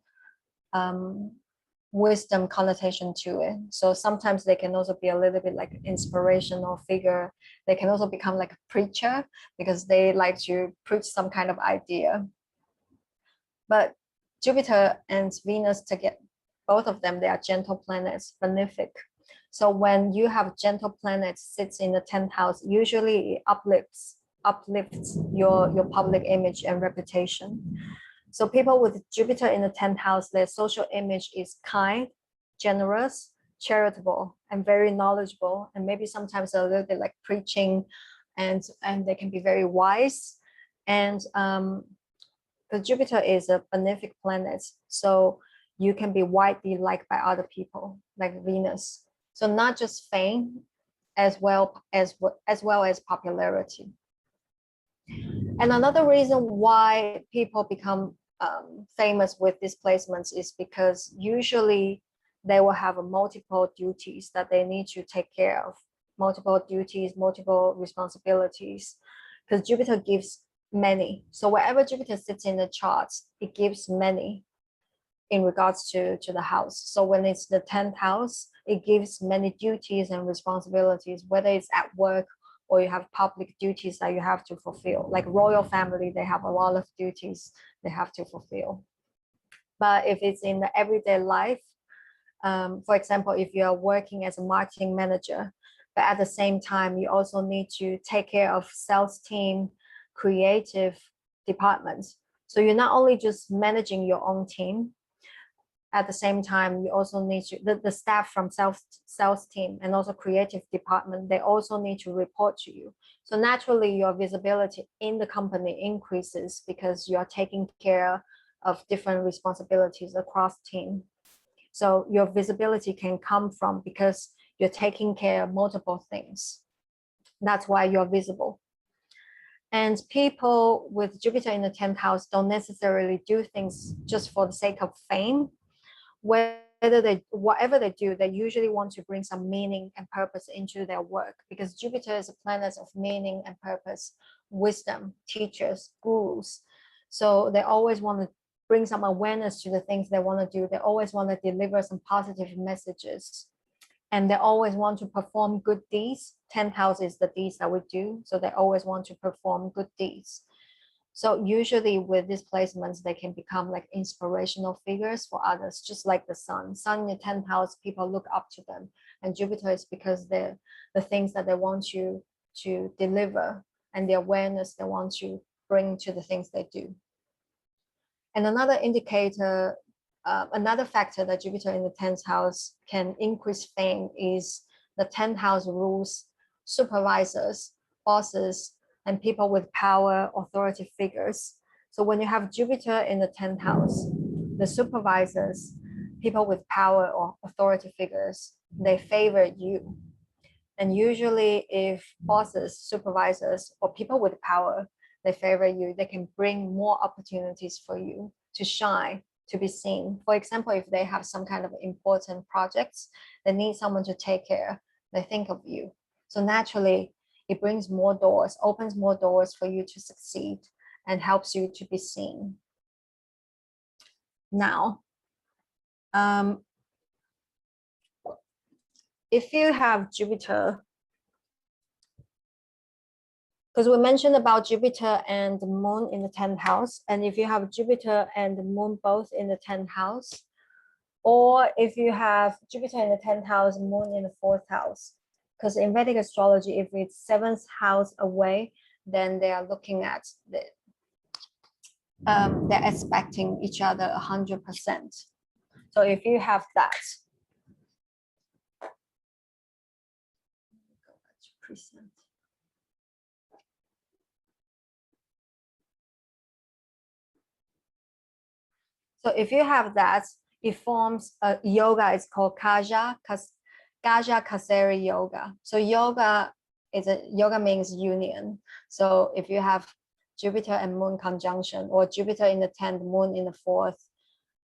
wisdom connotation to it. So sometimes they can also be a little bit like inspirational figure. They can also become like a preacher, because they like to preach some kind of idea. But Jupiter and Venus together, both of them, they are gentle planets, benefic. So when you have gentle planets sits in the 10th house, usually it uplifts your public image and reputation. So people with Jupiter in the 10th house, their social image is kind, generous, charitable, and very knowledgeable, and maybe sometimes a little bit like preaching, and they can be very wise. And the Jupiter is a benefic planet, so you can be widely liked by other people, like Venus. So not just fame, as well as popularity. And another reason why people become famous with these placements is because usually they will have multiple duties that they need to take care of, multiple duties, multiple responsibilities, because Jupiter gives many. So wherever Jupiter sits in the charts, it gives many in regards to the house. So when it's the 10th house, it gives many duties and responsibilities, whether it's at work or you have public duties that you have to fulfill. Like royal family, they have a lot of duties they have to fulfill. But if it's in the everyday life, for example, if you are working as a marketing manager, but at the same time, you also need to take care of sales team, creative departments. So you're not only just managing your own team, at the same time, you also need to, the staff from sales team and also creative department, they also need to report to you. So naturally, your visibility in the company increases because you're taking care of different responsibilities across team. So your visibility can come from because you're taking care of multiple things. That's why you're visible. And people with Jupiter in the 10th house don't necessarily do things just for the sake of fame. Whatever they do, they usually want to bring some meaning and purpose into their work, because Jupiter is a planet of meaning and purpose, wisdom, teachers, gurus. So they always want to bring some awareness to the things they want to do. They always want to deliver some positive messages, and they always want to perform good deeds. 10th house is the deeds that we do, so they always want to perform good deeds. So usually with these placements, they can become like inspirational figures for others, just like the sun. Sun in the 10th house, people look up to them. And Jupiter is because they're the things that they want you to deliver and the awareness they want to bring to the things they do. And another indicator, another factor that Jupiter in the 10th house can increase fame is the 10th house rules supervisors, bosses, and people with power, authority figures. So when you have Jupiter in the 10th house, the supervisors, people with power or authority figures, they favor you. And usually if bosses, supervisors, or people with power, they favor you, they can bring more opportunities for you to shine, to be seen. For example, if they have some kind of important projects, they need someone to take care, they think of you. So naturally, it brings more doors, opens more doors for you to succeed and helps you to be seen. Now, if you have Jupiter, because we mentioned about Jupiter and the moon in the 10th house, and if you have Jupiter and the moon both in the 10th house, or if you have Jupiter in the 10th house, moon in the 4th house, because in Vedic astrology, if it's 7th house away, then they are looking at they're expecting each other 100%. So if you have that, so if you have that, it forms a yoga. It's called Kaja Kaseri yoga. So yoga means union. So if you have Jupiter and moon conjunction, or Jupiter in the 10th, moon in the 4th,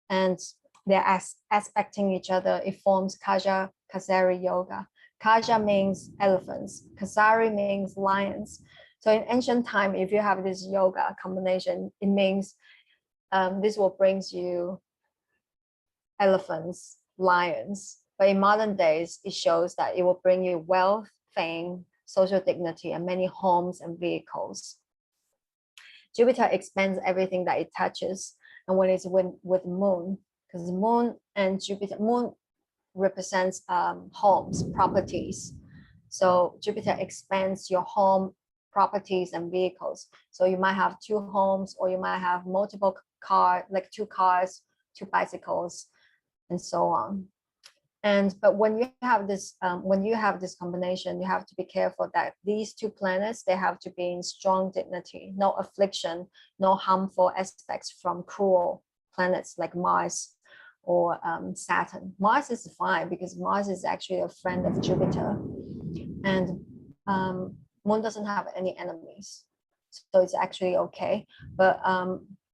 and they're aspecting each other, it forms Kaja Kaseri yoga. Kaja means elephants, Kasari means lions. So in ancient time, if you have this yoga combination, it means this will bring you elephants, lions. But in modern days, it shows that it will bring you wealth, fame, social dignity, and many homes and vehicles. Jupiter expands everything that it touches. And when it's with moon, because moon and Jupiter, moon represents homes, properties. So Jupiter expands your home, properties, and vehicles. So you might have 2 homes, or you might have multiple cars, like 2 cars, 2 bicycles, and so on. But when you have this combination, you have to be careful that these 2 planets, they have to be in strong dignity, no affliction, no harmful aspects from cruel planets like Mars or Saturn. Mars is fine because Mars is actually a friend of Jupiter, and moon doesn't have any enemies, so it's actually okay. But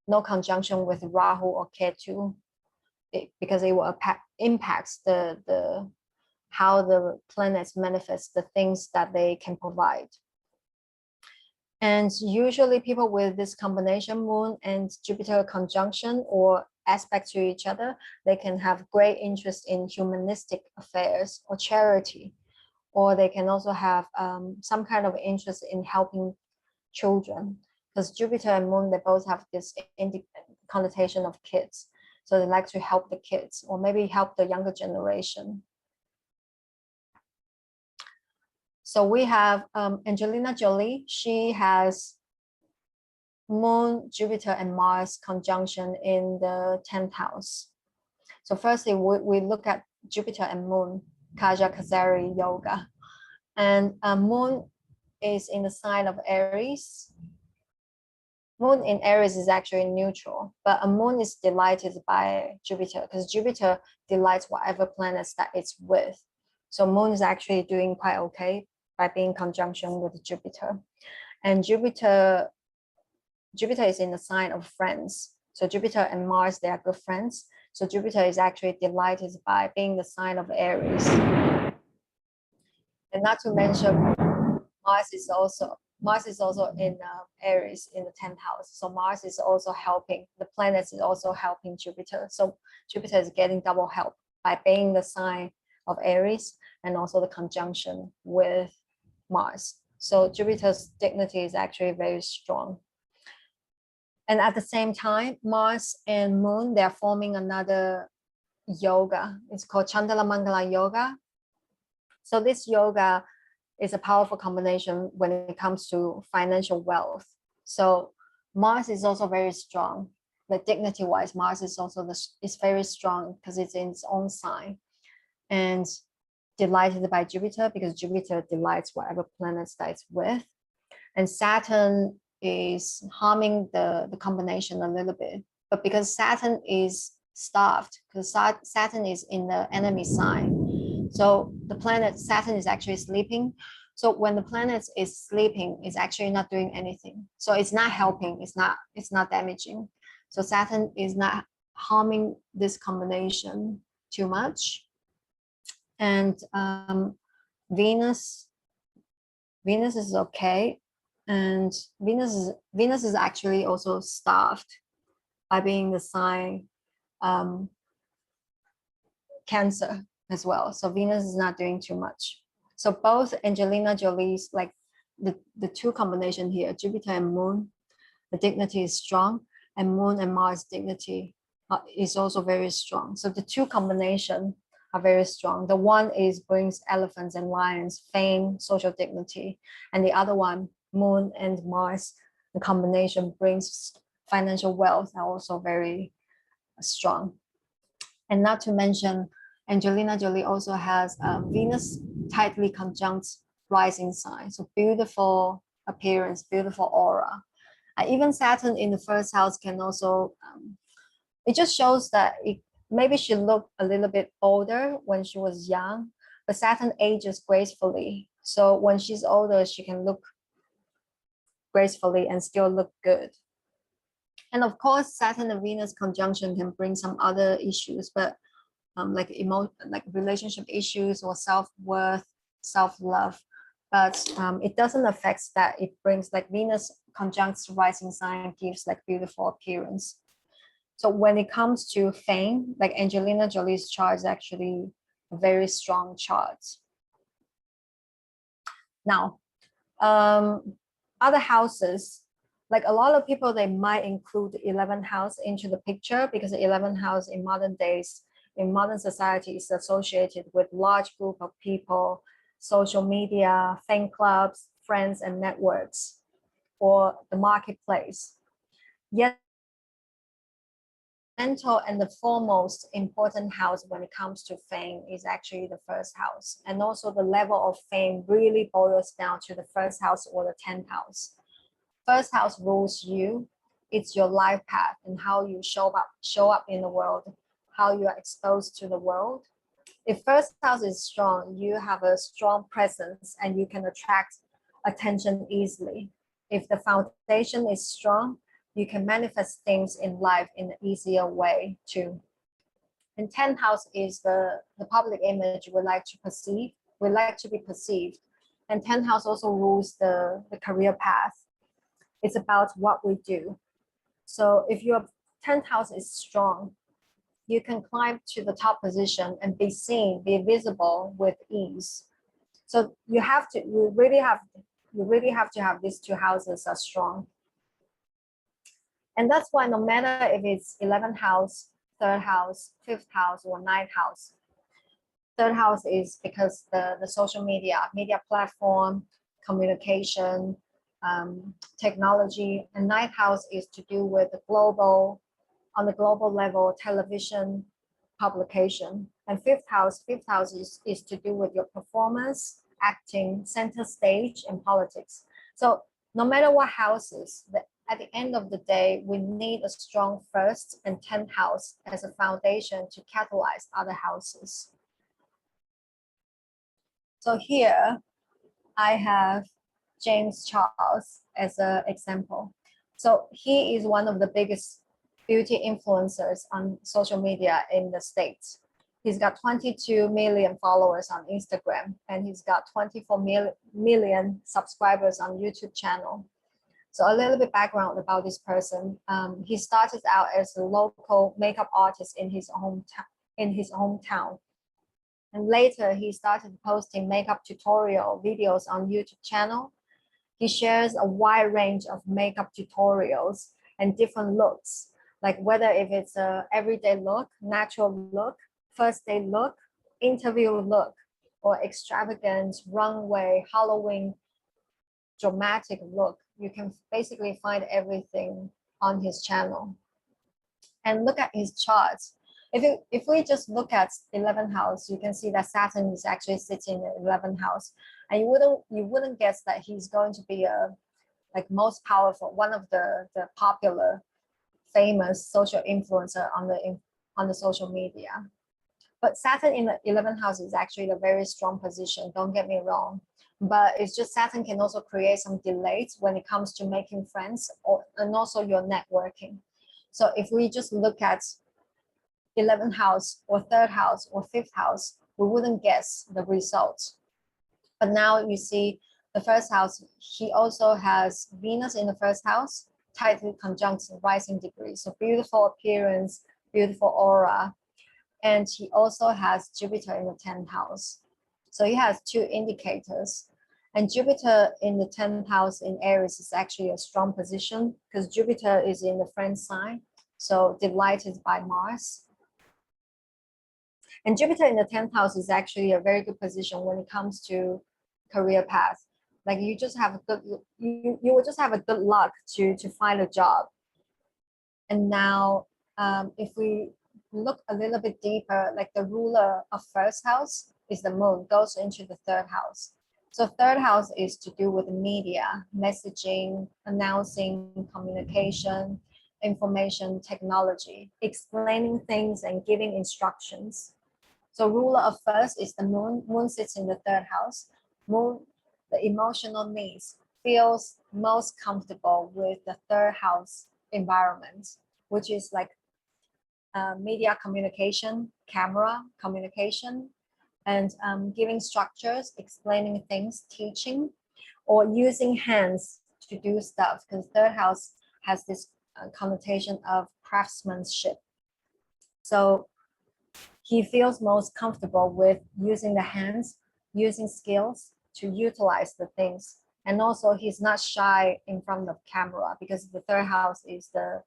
no conjunction with Rahu or Ketu, because it will impact the how the planets manifest the things that they can provide. And usually people with this combination, moon and Jupiter conjunction or aspect to each other, they can have great interest in humanistic affairs or charity, or they can also have some kind of interest in helping children, because Jupiter and moon, they both have this connotation of kids. So they like to help the kids, or maybe help the younger generation. So we have Angelina Jolie. She has moon, Jupiter, and Mars conjunction in the 10th house. So firstly, we look at Jupiter and moon, Kaja Kasari yoga. And moon is in the sign of Aries. Moon in Aries is actually neutral, but a moon is delighted by Jupiter because Jupiter delights whatever planets that it's with. So moon is actually doing quite okay by being conjunction with Jupiter. And Jupiter is in the sign of friends. So Jupiter and Mars, they are good friends. So Jupiter is actually delighted by being the sign of Aries. And not to mention, Mars is also in Aries in the 10th house. So Mars is also helping, the planets is also helping Jupiter. So Jupiter is getting double help by being the sign of Aries and also the conjunction with Mars. So Jupiter's dignity is actually very strong. And at the same time, Mars and Moon, they're forming another yoga. It's called Chandala Mangala Yoga. So this yoga is a powerful combination when it comes to financial wealth. So Mars is also very strong. But dignity wise, Mars is also is very strong because it's in its own sign, and delighted by Jupiter because Jupiter delights whatever planets that it's with. And Saturn is harming the combination a little bit, but because Saturn is starved, because Saturn is in the enemy sign, so the planet Saturn is actually sleeping. So when the planet is sleeping, it's actually not doing anything. So it's not helping. It's not damaging. So Saturn is not harming this combination too much. And Venus is okay, and Venus is actually also starved by being the sign Cancer as well. So Venus is not doing too much. So both Angelina Jolie's, like the two combination here, Jupiter and Moon, the dignity is strong, and Moon and Mars dignity is also very strong. So the two combination are very strong. The one is brings elephants and lions, fame, social dignity, and the other one, Moon and Mars, the combination brings financial wealth, are also very strong. And not to mention, Angelina Jolie also has Venus tightly conjunct rising sign. So beautiful appearance, beautiful aura. Even Saturn in the first house can also, it just shows that maybe she looked a little bit older when she was young, but Saturn ages gracefully. So when she's older, she can look gracefully and still look good. And of course, Saturn and Venus conjunction can bring some other issues, but like relationship issues or self-worth, self-love. But it doesn't affect that. It brings like Venus conjuncts rising sign gives like beautiful appearance. So when it comes to fame, like Angelina Jolie's chart is actually a very strong chart. Now, other houses, like a lot of people, they might include the 11th house into the picture because the 11th house in modern days, in modern society, is associated with large group of people, social media, fan clubs, friends, and networks, or the marketplace. Yet, mental and the foremost important house when it comes to fame is actually the first house. And also the level of fame really boils down to the first house or the 10th house. First house rules you. It's your life path and how you show up in the world, how you are exposed to the world. If first house is strong, you have a strong presence and you can attract attention easily. If the foundation is strong, you can manifest things in life in an easier way too. And 10th house is the public image we like to perceive. We like to be perceived. And 10th house also rules the career path. It's about what we do. So if your 10th house is strong, you can climb to the top position and be seen, be visible with ease. So you really have to have these two houses are strong. And that's why no matter if it's 11th house, 3rd house, 5th house, or 9th house, 3rd house is because the social media platform, communication, technology, and 9th house is to do with on the global level, television, publication. And 5th house is to do with your performance, acting, center stage, and politics. So no matter what houses, at the end of the day, we need a strong 1st and 10th house as a foundation to catalyze other houses. So here I have James Charles as an example. So he is one of the biggest beauty influencers on social media in the States. He's got 22 million followers on Instagram, and he's got 24 million subscribers on YouTube channel. So a little bit background about this person. He started out as a local makeup artist in his hometown. And later he started posting makeup tutorial videos on YouTube channel. He shares a wide range of makeup tutorials and different looks, like whether if it's a everyday look, natural look, first day look, interview look, or extravagant runway, Halloween, dramatic look. You can basically find everything on his channel. and look at his charts. If we just look at 11th house, you can see that Saturn is actually sitting in the 11th house, and you wouldn't guess that he's going to be a like most powerful, one of the popular, famous social influencer on the social media. But Saturn in the 11th house is actually a very strong position. Don't get me wrong, but it's just Saturn can also create some delays when it comes to making friends and also your networking. So if we just look at 11th house or 3rd house or 5th house, we wouldn't guess the results. But now you see the 1st house, he also has Venus in the 1st house, tightly conjunct rising degree. So beautiful appearance, beautiful aura. And he also has Jupiter in the 10th house. So he has 2 indicators. And Jupiter in the 10th house in Aries is actually a strong position because Jupiter is in the friend sign, so delighted by Mars. And Jupiter in the 10th house is actually a very good position when it comes to career path. Like you just have a good, you will just have a good luck to find a job. And now if we look a little bit deeper, like the ruler of 1st house is the moon, goes into the 3rd house. So 3rd house is to do with media, messaging, announcing, communication, information technology, explaining things and giving instructions. So ruler of 1st is the moon. Moon sits in the 3rd house. Moon, the emotional needs, feels most comfortable with the 3rd house environment, which is like media communication, camera communication, and giving structures, explaining things, teaching, or using hands to do stuff, because 3rd house has this connotation of craftsmanship. So he feels most comfortable with using the hands, using skills to utilize the things. And also he's not shy in front of camera because the 3rd house is the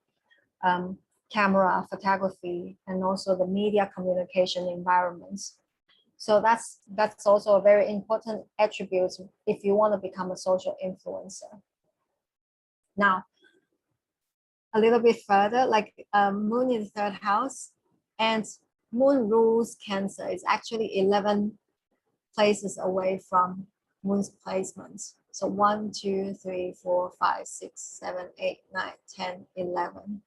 camera, photography, and also the media communication environments. So that's also a very important attribute if you want to become a social influencer. Now, a little bit further, like moon in the 3rd house, and moon rules Cancer. It's actually 11 places away from moon's placements. So 1, 2, 3, 4, 5, 6, 7, 8, 9, 10, 11.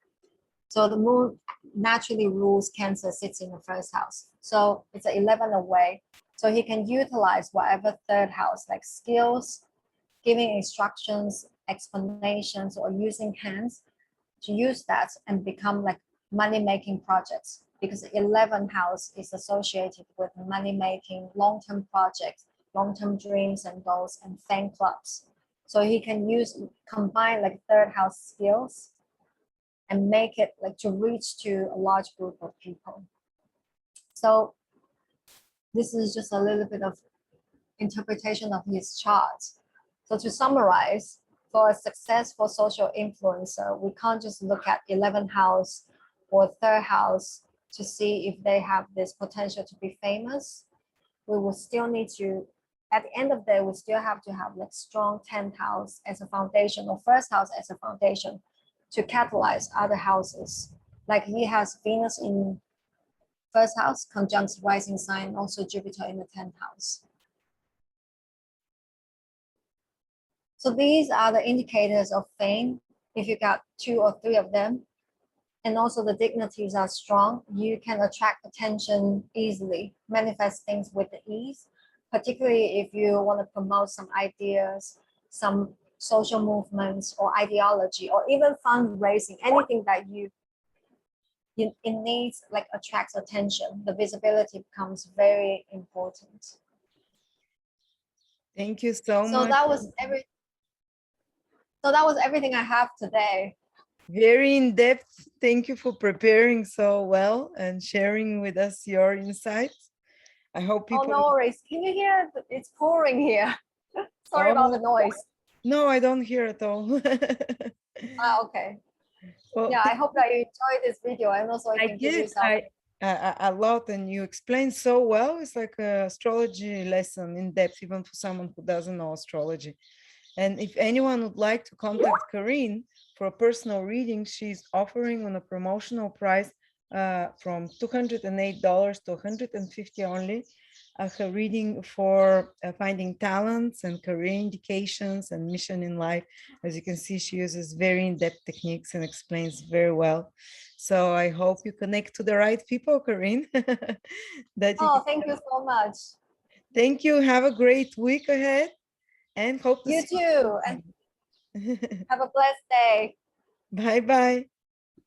So the moon naturally rules Cancer, sits in the 1st house. So it's 11 away. So he can utilize whatever 3rd house, like skills, giving instructions, explanations, or using hands to use that and become like money-making projects, because the 11th house is associated with money-making, long-term projects, long-term dreams and goals, and fan clubs. So he can combine like 3rd house skills and make it like to reach to a large group of people. So this is just a little bit of interpretation of his chart. So to summarize, for a successful social influencer, we can't just look at 11th house or 3rd house to see if they have this potential to be famous. We will still need to, at the end of the day, we still have to have like strong 10th house as a foundation or 1st house as a foundation to catalyze other houses. Like he has Venus in 1st house, conjunct rising sign, also Jupiter in the 10th house. So these are the indicators of fame. If you got 2 or 3 of them, and also the dignities are strong, you can attract attention easily, manifest things with ease, particularly if you want to promote some ideas, some social movements or ideology, or even fundraising, anything that it needs like attracts attention. The visibility becomes very important. Thank you so So much. that was everything I have today. Very in-depth. Thank you for preparing so well and sharing with us your insights. I hope people... Oh, no worries. Can you hear? It's pouring here. Sorry about the noise. No, I don't hear at all. Okay. Well, yeah, I hope that you enjoyed this video, and also I can give you some... a lot, and you explained so well. It's like an astrology lesson in depth, even for someone who doesn't know astrology. And if anyone would like to contact Carien for a personal reading, she's offering on a promotional price from $208 to $150 only. Her reading for finding talents and career indications and mission in life. As you can see, she uses very in-depth techniques and explains very well. So I hope you connect to the right people, Carien. That you Oh, can... thank you so much. Thank you. Have a great week ahead and hope to You see too. And you. have a blessed day. Bye bye.